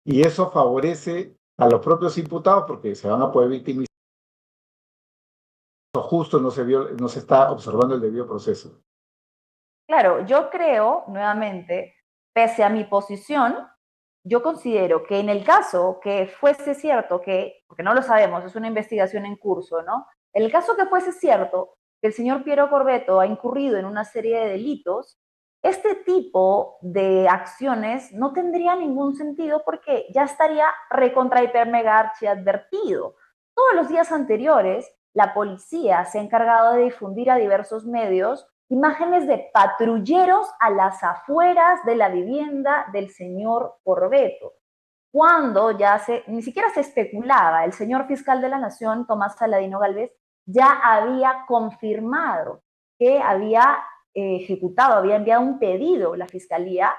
[SPEAKER 3] y eso favorece a los propios imputados porque se van a poder victimizar. Justo no se está observando el debido proceso.
[SPEAKER 1] Claro, yo creo, nuevamente, pese a mi posición, yo considero que en el caso que fuese cierto que, porque no lo sabemos, es una investigación en curso, ¿no? En el caso que fuese cierto que el señor Piero Corvetto ha incurrido en una serie de delitos, este tipo de acciones no tendría ningún sentido porque ya estaría recontra hiper mega archi advertido. Todos los días anteriores, la policía se ha encargado de difundir a diversos medios imágenes de patrulleros a las afueras de la vivienda del señor Corbeto, cuando ni siquiera se especulaba. El señor fiscal de la Nación, Tomás Saladino Gálvez, ya había confirmado que había ejecutado, había enviado un pedido a la Fiscalía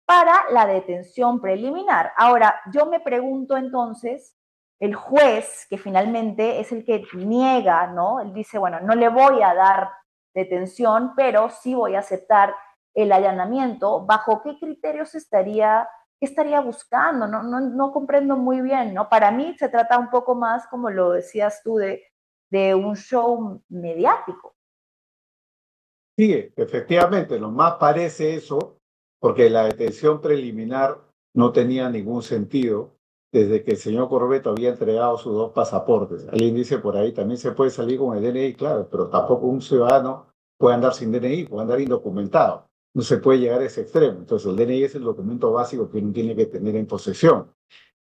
[SPEAKER 1] para la detención preliminar. Ahora, yo me pregunto entonces, el juez, que finalmente es el que niega, ¿no? Él dice, bueno, no le voy a dar detención, pero sí voy a aceptar el allanamiento. ¿Bajo qué criterios estaría buscando? No comprendo muy bien, ¿no? Para mí se trata un poco más, como lo decías tú, de un show mediático.
[SPEAKER 3] Sí, efectivamente, lo más parece eso, porque la detención preliminar no tenía ningún sentido desde que el señor Corbeto había entregado sus 2 pasaportes. Alguien dice por ahí, también se puede salir con el DNI, claro, pero tampoco un ciudadano puede andar sin DNI, puede andar indocumentado. No se puede llegar a ese extremo. Entonces, el DNI es el documento básico que uno tiene que tener en posesión.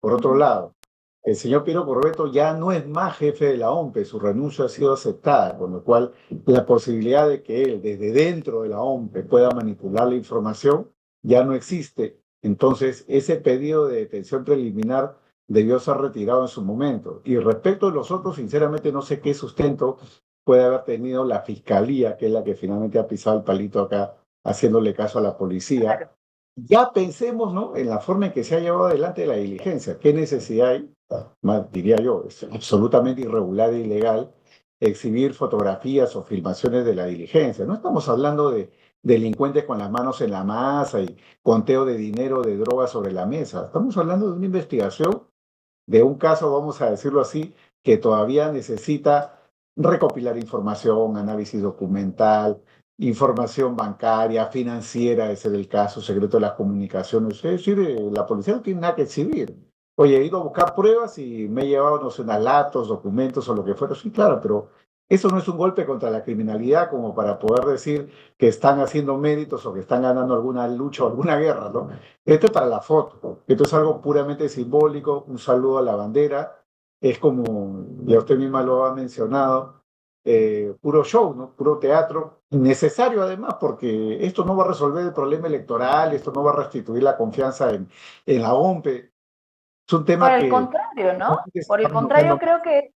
[SPEAKER 3] Por otro lado, el señor Piero Corbeto ya no es más jefe de la OMPE, su renuncia ha sido aceptada, con lo cual la posibilidad de que él desde dentro de la OMPE pueda manipular la información ya no existe. Entonces, ese pedido de detención preliminar debió ser retirado en su momento. Y respecto a los otros, sinceramente no sé qué sustento puede haber tenido la fiscalía, que es la que finalmente ha pisado el palito acá, haciéndole caso a la policía.
[SPEAKER 1] Claro.
[SPEAKER 3] Ya pensemos, ¿no?, en la forma en que se ha llevado adelante la diligencia. ¿Qué necesidad hay? Más diría yo, es absolutamente irregular e ilegal exhibir fotografías o filmaciones de la diligencia. No estamos hablando de delincuentes con las manos en la masa y conteo de dinero, de drogas sobre la mesa. Estamos hablando de una investigación, de un caso, vamos a decirlo así, que todavía necesita recopilar información, análisis documental, información bancaria, financiera, ese es el caso, secreto de las comunicaciones. Es decir, la policía no tiene nada que exhibir. Oye, he ido a buscar pruebas y me he llevado, no sé, unas latos, documentos o lo que fuera. Sí, claro, pero eso no es un golpe contra la criminalidad como para poder decir que están haciendo méritos o que están ganando alguna lucha o alguna guerra, ¿no? Esto es para la foto. Esto es algo puramente simbólico, un saludo a la bandera. Es como, ya usted misma lo ha mencionado, puro show, ¿no? Puro teatro, necesario además, porque esto no va a resolver el problema electoral, esto no va a restituir la confianza en la OMPE. Es un
[SPEAKER 1] Por
[SPEAKER 3] tema
[SPEAKER 1] el
[SPEAKER 3] que...
[SPEAKER 1] contrario, ¿no? Por el contrario, creo que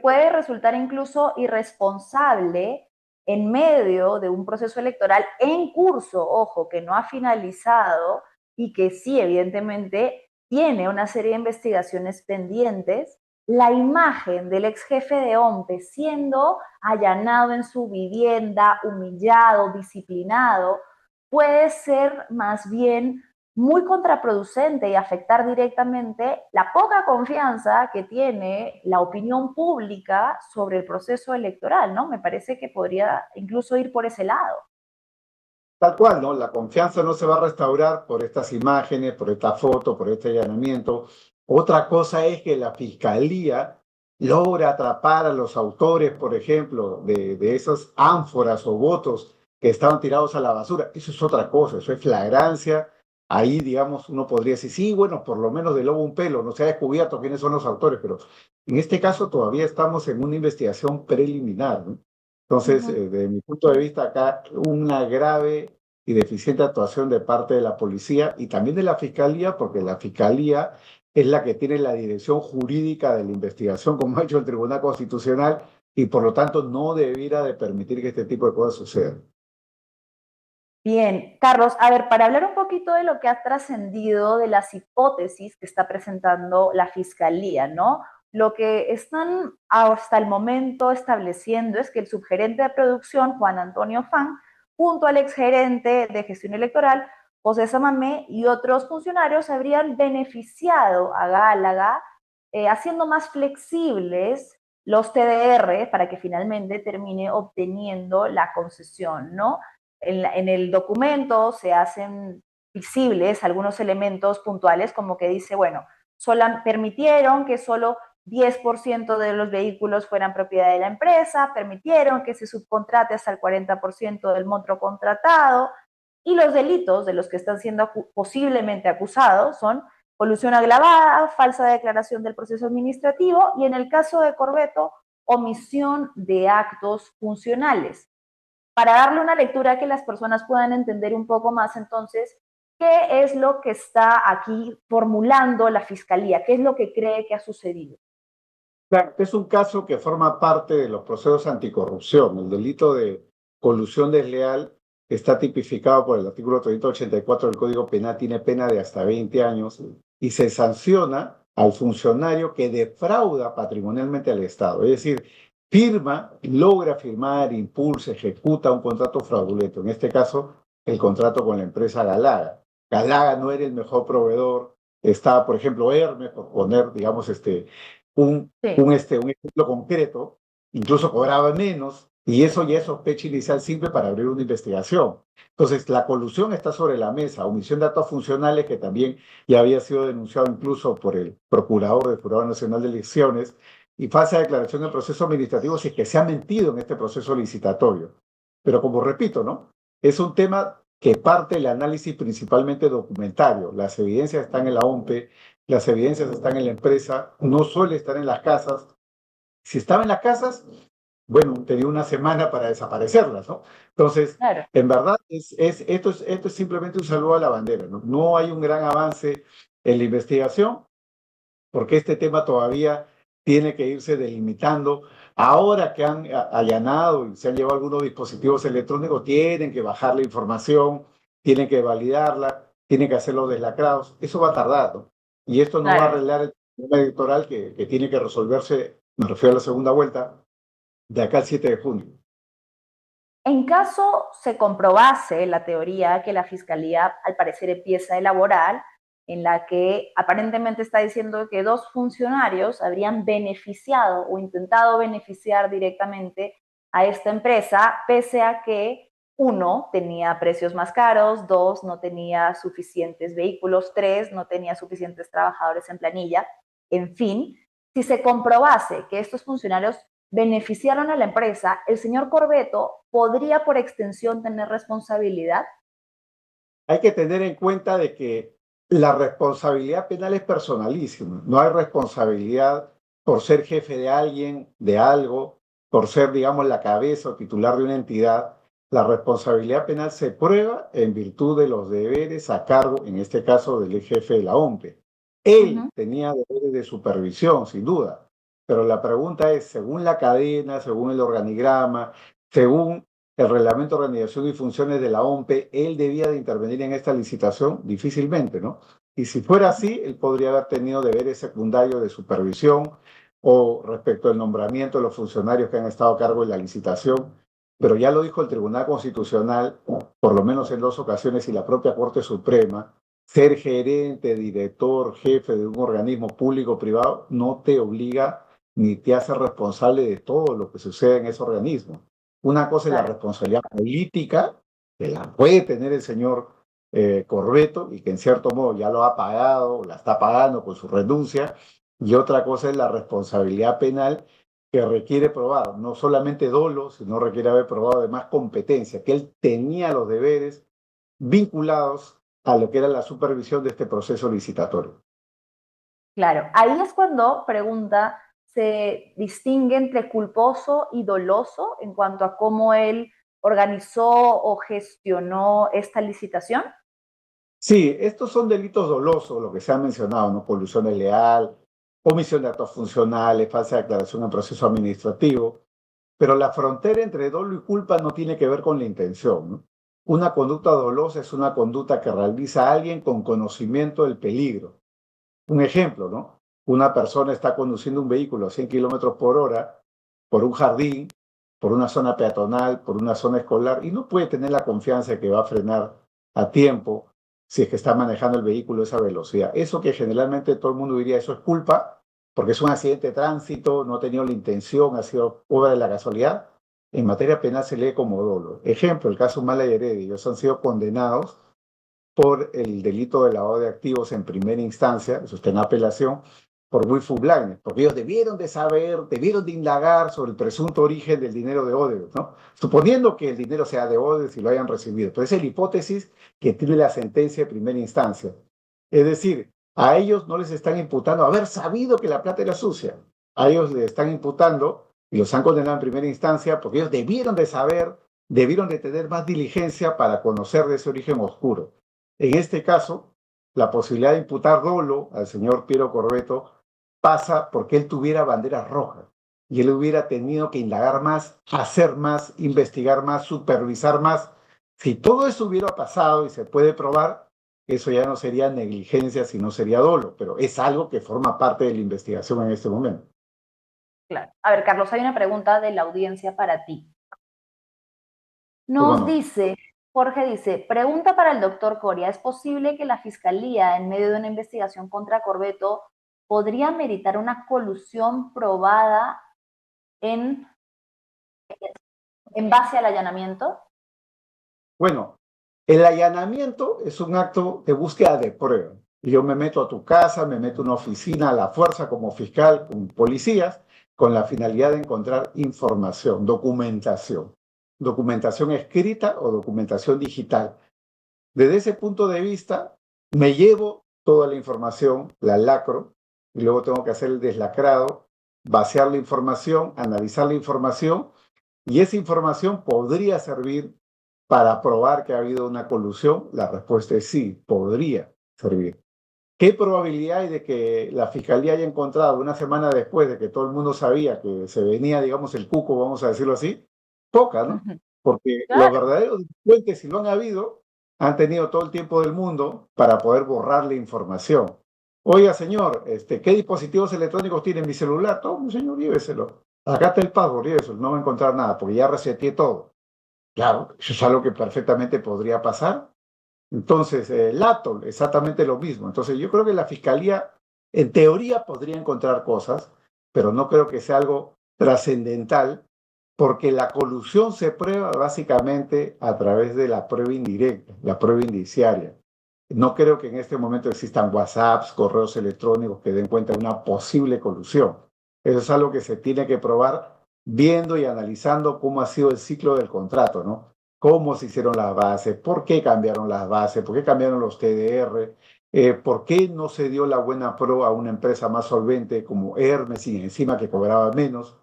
[SPEAKER 1] puede resultar incluso irresponsable en medio de un proceso electoral en curso, ojo, que no ha finalizado y que sí, evidentemente, tiene una serie de investigaciones pendientes, la imagen del ex jefe de OMPE siendo allanado en su vivienda, humillado, disciplinado, puede ser más bien muy contraproducente y afectar directamente la poca confianza que tiene la opinión pública sobre el proceso electoral, ¿no? Me parece que podría incluso ir por ese lado.
[SPEAKER 3] Tal cual, ¿no? La confianza no se va a restaurar por estas imágenes, por esta foto, por este allanamiento. Otra cosa es que la fiscalía logra atrapar a los autores, por ejemplo, de esas ánforas o votos que estaban tirados a la basura. Eso es otra cosa, eso es flagrancia. Ahí, digamos, uno podría decir, sí, bueno, por lo menos de lobo un pelo, no se ha descubierto quiénes son los autores, pero en este caso todavía estamos en una investigación preliminar, ¿no? Entonces, desde mi punto de vista, acá una grave y deficiente actuación de parte de la policía y también de la fiscalía, porque la fiscalía es la que tiene la dirección jurídica de la investigación, como ha hecho el Tribunal Constitucional, y por lo tanto no debiera de permitir que este tipo de cosas sucedan.
[SPEAKER 1] Bien, Carlos, a ver, para hablar un poquito de lo que ha trascendido de las hipótesis que está presentando la Fiscalía, ¿no? Lo que están hasta el momento estableciendo es que el subgerente de producción, Juan Antonio Fan, junto al exgerente de gestión electoral, José Samamé, y otros funcionarios habrían beneficiado a Gálaga, haciendo más flexibles los TDR para que finalmente termine obteniendo la concesión, ¿no? En el documento se hacen visibles algunos elementos puntuales, como que dice, bueno, permitieron que solo 10% de los vehículos fueran propiedad de la empresa, permitieron que se subcontrate hasta el 40% del monto contratado, y los delitos de los que están siendo posiblemente acusados son colusión agravada, falsa declaración del proceso administrativo, y en el caso de Corbeto, omisión de actos funcionales. Para darle una lectura que las personas puedan entender un poco más, entonces, ¿qué es lo que está aquí formulando la Fiscalía? ¿Qué es lo que cree que ha sucedido?
[SPEAKER 3] Claro, es un caso que forma parte de los procesos anticorrupción. El delito de colusión desleal está tipificado por el artículo 384 del Código Penal, tiene pena de hasta 20 años y se sanciona al funcionario que defrauda patrimonialmente al Estado. Es decir, logra firmar, impulsa, ejecuta un contrato fraudulento. En este caso, el contrato con la empresa Galaga. Galaga no era el mejor proveedor. Está, por ejemplo, Hermes, por poner, digamos,
[SPEAKER 1] Sí,
[SPEAKER 3] un ejemplo concreto, incluso cobraba menos, y eso ya es sospecha inicial simple para abrir una investigación. Entonces, la colusión está sobre la mesa, omisión de actos funcionales que también ya había sido denunciado incluso por el procurador del Jurado Nacional de Elecciones, y falsa declaración en proceso administrativo si es que se ha mentido en este proceso licitatorio. Pero como repito, ¿no? Es un tema que parte del análisis principalmente documentario. Las evidencias están en la OMPE, las evidencias están en la empresa, no suele estar en las casas. Si estaba en las casas, bueno, tenía una semana para desaparecerlas, ¿no? Entonces,
[SPEAKER 1] claro.
[SPEAKER 3] en verdad, esto es simplemente un saludo a la bandera, ¿no? No hay un gran avance en la investigación, porque este tema todavía tiene que irse delimitando. Ahora que han allanado y se han llevado algunos dispositivos electrónicos, tienen que bajar la información, tienen que validarla, tienen que hacerlo deslacrados. Eso va a tardar, ¿no? Y esto no va a
[SPEAKER 1] Claro.
[SPEAKER 3] arreglar el problema electoral que tiene que resolverse, me refiero a la segunda vuelta, de acá al 7 de junio.
[SPEAKER 1] En caso se comprobase la teoría que la Fiscalía al parecer empieza a elaborar, en la que aparentemente está diciendo que dos funcionarios habrían beneficiado o intentado beneficiar directamente a esta empresa, pese a que uno tenía precios más caros, dos no tenía suficientes vehículos, tres no tenía suficientes trabajadores en planilla, en fin, si se comprobase que estos funcionarios beneficiaron a la empresa, el señor Corbeto podría por extensión tener responsabilidad.
[SPEAKER 3] Hay que tener en cuenta de que la responsabilidad penal es personalísima. No hay responsabilidad por ser jefe de alguien, de algo, por ser, digamos, la cabeza o titular de una entidad. La responsabilidad penal se prueba en virtud de los deberes a cargo, en este caso, del jefe de la OMPE. Él tenía deberes de supervisión, sin duda, pero la pregunta es, según la cadena, según el organigrama, según el reglamento de organización y funciones de la OMPE, él debía de intervenir en esta licitación difícilmente, ¿no? Y si fuera así, él podría haber tenido deberes secundarios de supervisión o respecto al nombramiento de los funcionarios que han estado a cargo de la licitación, pero ya lo dijo el Tribunal Constitucional, por lo menos en dos ocasiones, y la propia Corte Suprema, ser gerente, director, jefe de un organismo público o privado no te obliga ni te hace responsable de todo lo que sucede en ese organismo. Una cosa es la
[SPEAKER 1] Claro.
[SPEAKER 3] responsabilidad política, que la puede tener el señor Corbeto y que en cierto modo ya lo ha pagado, la está pagando con su renuncia, y otra cosa es la responsabilidad penal que requiere probar no solamente dolo, sino requiere haber probado además competencia, que él tenía los deberes vinculados a lo que era la supervisión de este proceso licitatorio.
[SPEAKER 1] Claro, ahí es cuando pregunta, se distingue entre culposo y doloso en cuanto a cómo él organizó o gestionó esta licitación.
[SPEAKER 3] Sí, estos son delitos dolosos, lo que se ha mencionado, ¿no? Colusión desleal, omisión de actos funcionales, falsa declaración en proceso administrativo, pero la frontera entre dolo y culpa no tiene que ver con la intención, ¿no? Una conducta dolosa es una conducta que realiza alguien con conocimiento del peligro. Un ejemplo, ¿no? Una persona está conduciendo un vehículo a 100 kilómetros por hora por un jardín, por una zona peatonal, por una zona escolar, y no puede tener la confianza de que va a frenar a tiempo si es que está manejando el vehículo a esa velocidad. Eso que generalmente todo el mundo diría, eso es culpa, porque es un accidente de tránsito, no ha tenido la intención, ha sido obra de la casualidad. En materia penal se lee como dolo. Ejemplo, el caso Mala y Heredia, ellos han sido condenados por el delito de lavado de activos en primera instancia, eso está en apelación, por willful blindness, porque ellos debieron de saber, debieron de indagar sobre el presunto origen del dinero de Odebrecht, ¿no? Suponiendo que el dinero sea de Odebrecht y lo hayan recibido. Entonces es la hipótesis que tiene la sentencia de primera instancia. Es decir, a ellos no les están imputando haber sabido que la plata era sucia. A ellos les están imputando y los han condenado en primera instancia porque ellos debieron de saber, debieron de tener más diligencia para conocer de ese origen oscuro. En este caso, la posibilidad de imputar dolo al señor Piero Corvetto pasa porque él tuviera banderas rojas y él hubiera tenido que indagar más, hacer más, investigar más, supervisar más. Si todo eso hubiera pasado y se puede probar, eso ya no sería negligencia, sino sería dolo, pero es algo que forma parte de la investigación en este momento.
[SPEAKER 1] Claro. A ver, Carlos, hay una pregunta de la audiencia para ti.
[SPEAKER 3] ¿Cómo
[SPEAKER 1] Nos
[SPEAKER 3] no?
[SPEAKER 1] dice, Jorge dice, pregunta para el doctor Coria, ¿es posible que la Fiscalía, en medio de una investigación contra Corvetto, podría meritar una colusión probada en, en base al allanamiento?
[SPEAKER 3] Bueno, el allanamiento es un acto de búsqueda de prueba. Yo me meto a tu casa, me meto a una oficina a la fuerza como fiscal, con policías, con la finalidad de encontrar información, documentación. Documentación escrita o documentación digital. Desde ese punto de vista, me llevo toda la información, la lacro, y luego tengo que hacer el deslacrado, vaciar la información, analizar la información, y esa información podría servir para probar que ha habido una colusión. La respuesta es sí, podría servir. ¿Qué probabilidad hay de que la fiscalía haya encontrado una semana después de que todo el mundo sabía que se venía, digamos, el cuco, vamos a decirlo así? Poca, ¿no? Porque los
[SPEAKER 1] Claro.
[SPEAKER 3] verdaderos delincuentes, si lo han habido, han tenido todo el tiempo del mundo para poder borrar la información. Oiga, señor, ¿qué dispositivos electrónicos tiene mi celular? Todo, señor, lléveselo. Acá está el password, lléveselo. No va a encontrar nada, porque ya reseteé todo. Claro, eso es algo que perfectamente podría pasar. Entonces, el ATOL, exactamente lo mismo. Entonces, yo creo que la fiscalía, en teoría, podría encontrar cosas, pero no creo que sea algo trascendental, porque la colusión se prueba básicamente a través de la prueba indirecta, la prueba indiciaria. No creo que en este momento existan WhatsApps, correos electrónicos que den cuenta de una posible colusión. Eso es algo que se tiene que probar viendo y analizando cómo ha sido el ciclo del contrato, ¿no? Cómo se hicieron las bases, por qué cambiaron las bases, por qué cambiaron los TDR, por qué no se dio la buena pro a una empresa más solvente como Hermes y encima que cobraba menos.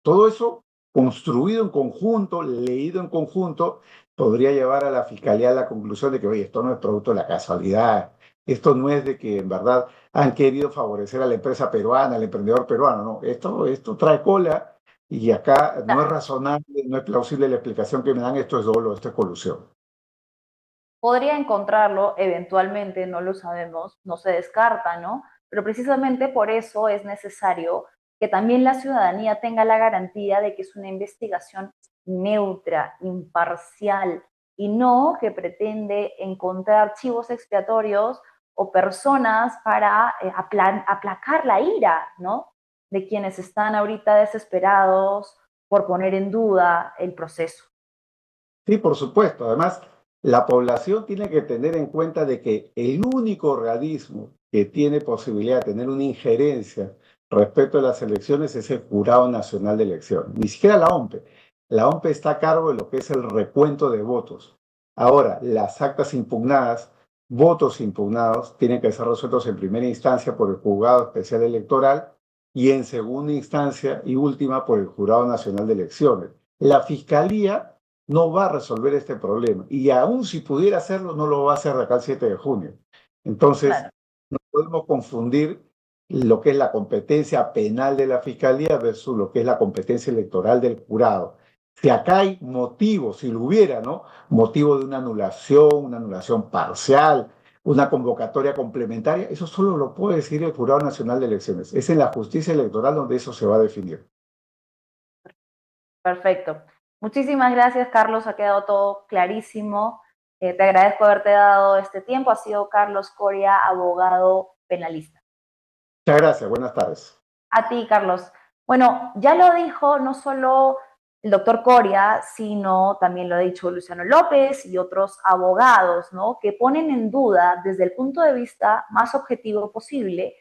[SPEAKER 3] Todo eso construido en conjunto, leído en conjunto, podría llevar a la fiscalía a la conclusión de que, oye, esto no es producto de la casualidad, esto no es de que en verdad han querido favorecer a la empresa peruana, al emprendedor peruano, no, esto trae cola y acá no es razonable, no es plausible la explicación que me dan, esto es dolo, esto es colusión.
[SPEAKER 1] Podría encontrarlo eventualmente, no lo sabemos, no se descarta, ¿no? Pero precisamente por eso es necesario que también la ciudadanía tenga la garantía de que es una investigación neutra, imparcial, y no que pretende encontrar chivos expiatorios o personas para aplacar la ira, ¿no? De quienes están ahorita desesperados por poner en duda el proceso.
[SPEAKER 3] Sí, por supuesto. Además, la población tiene que tener en cuenta de que el único organismo que tiene posibilidad de tener una injerencia respecto a las elecciones es el Jurado Nacional de Elecciones, ni siquiera la OMPE. La OMPE está a cargo de lo que es el recuento de votos. Ahora, las actas impugnadas, votos impugnados, tienen que ser resueltos en primera instancia por el Juzgado Especial Electoral y en segunda instancia y última por el Jurado Nacional de Elecciones. La Fiscalía no va a resolver este problema. Y aún si pudiera hacerlo, no lo va a hacer de acá al 7 de junio. Entonces,
[SPEAKER 1] Claro.
[SPEAKER 3] no podemos confundir lo que es la competencia penal de la Fiscalía versus lo que es la competencia electoral del jurado. Si acá hay motivo, si lo hubiera, ¿no? Motivo de una anulación parcial, una convocatoria complementaria, eso solo lo puede decir el Jurado Nacional de Elecciones. Es en la justicia electoral donde eso se va a definir.
[SPEAKER 1] Perfecto. Muchísimas gracias, Carlos. Ha quedado todo clarísimo. Te agradezco haberte dado este tiempo. Ha sido Carlos Coria, abogado penalista.
[SPEAKER 3] Muchas gracias. Buenas tardes.
[SPEAKER 1] A ti, Carlos. Bueno, ya lo dijo no solo el doctor Coria, sino también lo ha dicho Luciano López y otros abogados, ¿no? Que ponen en duda, desde el punto de vista más objetivo posible,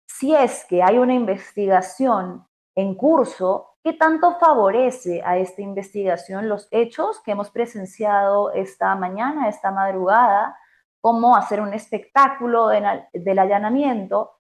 [SPEAKER 1] si es que hay una investigación en curso, ¿qué tanto favorece a esta investigación los hechos que hemos presenciado esta mañana, esta madrugada, como hacer un espectáculo del allanamiento?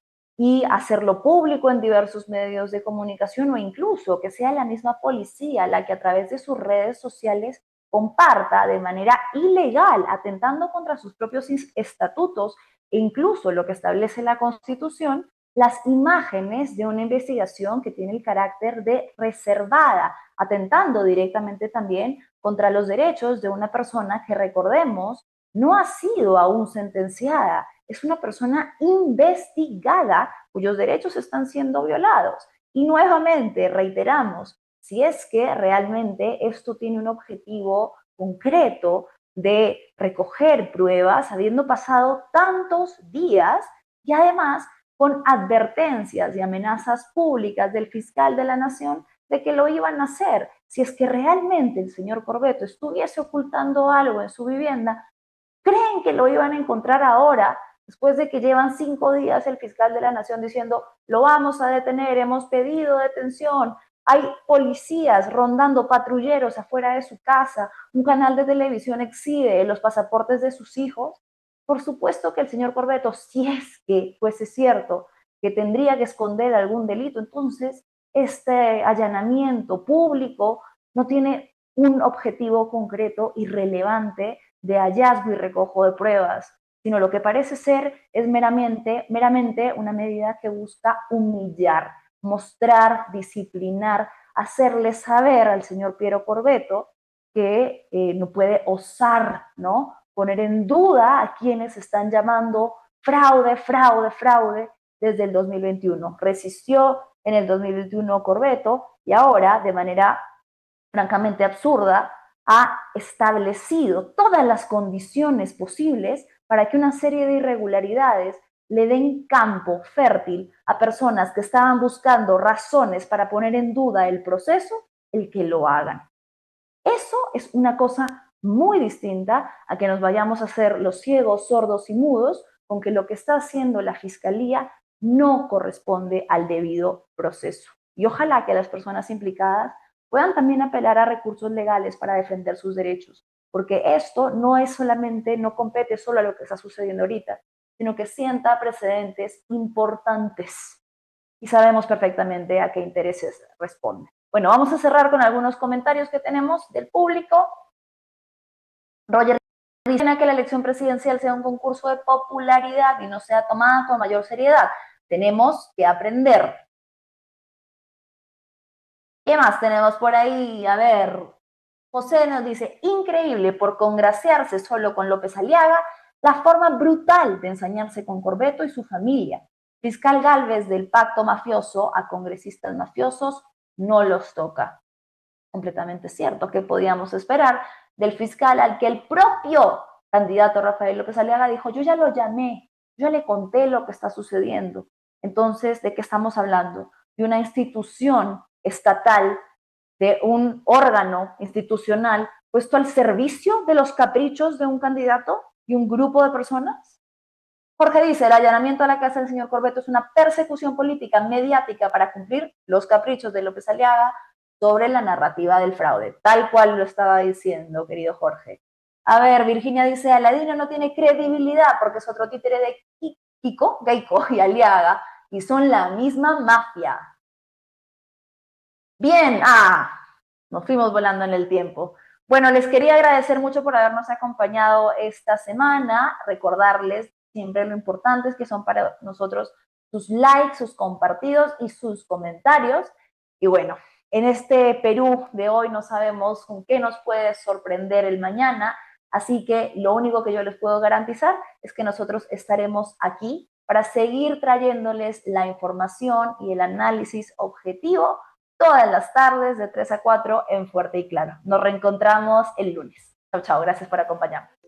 [SPEAKER 1] y hacerlo público en diversos medios de comunicación, o incluso que sea la misma policía la que a través de sus redes sociales comparta de manera ilegal, atentando contra sus propios estatutos e incluso lo que establece la Constitución, las imágenes de una investigación que tiene el carácter de reservada, atentando directamente también contra los derechos de una persona que, recordemos, no ha sido aún sentenciada, es una persona investigada cuyos derechos están siendo violados. Y nuevamente reiteramos, si es que realmente esto tiene un objetivo concreto de recoger pruebas, habiendo pasado tantos días y además con advertencias y amenazas públicas del fiscal de la Nación de que lo iban a hacer. Si es que realmente el señor Corvetto estuviese ocultando algo en su vivienda, ¿creen que lo iban a encontrar ahora, después de que llevan 5 días el fiscal de la Nación diciendo, lo vamos a detener, hemos pedido detención, hay policías rondando, patrulleros afuera de su casa, un canal de televisión exhibe los pasaportes de sus hijos? Por supuesto que el señor Corvetto, si es que fuese cierto que tendría que esconder algún delito, entonces este allanamiento público no tiene un objetivo concreto y relevante de hallazgo y recojo de pruebas, sino lo que parece ser es meramente una medida que busca humillar, mostrar, disciplinar, hacerle saber al señor Piero Corvetto que no puede osar, ¿no?, poner en duda a quienes están llamando fraude, fraude, fraude desde el 2021. Resistió en el 2021 Corvetto y ahora, de manera francamente absurda, ha establecido todas las condiciones posibles para que una serie de irregularidades le den campo fértil a personas que estaban buscando razones para poner en duda el proceso, el que lo hagan. Eso es una cosa muy distinta a que nos vayamos a hacer los ciegos, sordos y mudos con que lo que está haciendo la Fiscalía no corresponde al debido proceso. Y ojalá que las personas implicadas puedan también apelar a recursos legales para defender sus derechos, porque esto no es solamente, no compete solo a lo que está sucediendo ahorita, sino que sienta precedentes importantes y sabemos perfectamente a qué intereses responde. Bueno, vamos a cerrar con algunos comentarios que tenemos del público. Roger dice que la elección presidencial sea un concurso de popularidad y no sea tomada con mayor seriedad. Tenemos que aprender. ¿Qué más tenemos por ahí? A ver, José nos dice, increíble por congraciarse solo con López Aliaga, la forma brutal de ensañarse con Corvetto y su familia. Fiscal Gálvez del pacto mafioso a congresistas mafiosos no los toca. Completamente cierto. ¿Qué podíamos esperar del fiscal al que el propio candidato Rafael López Aliaga dijo, yo ya lo llamé, yo ya le conté lo que está sucediendo? Entonces, ¿de qué estamos hablando? De una institución estatal, de un órgano institucional puesto al servicio de los caprichos de un candidato y un grupo de personas. Jorge dice, el allanamiento a la casa del señor Corvetto es una persecución política mediática para cumplir los caprichos de López Aliaga sobre la narrativa del fraude, tal cual lo estaba diciendo, querido Jorge. A ver, Virginia dice, Aladino no tiene credibilidad porque es otro títere de Kiko, Geico y Aliaga, y son la misma mafia. Bien, nos fuimos volando en el tiempo. Bueno, les quería agradecer mucho por habernos acompañado esta semana, recordarles siempre lo importante es que son para nosotros sus likes, sus compartidos y sus comentarios. Y bueno, en este Perú de hoy no sabemos con qué nos puede sorprender el mañana, así que lo único que yo les puedo garantizar es que nosotros estaremos aquí para seguir trayéndoles la información y el análisis objetivo todas las tardes de 3 a 4 en Fuerte y Claro. Nos reencontramos el lunes. Chao, chao. Gracias por acompañarnos.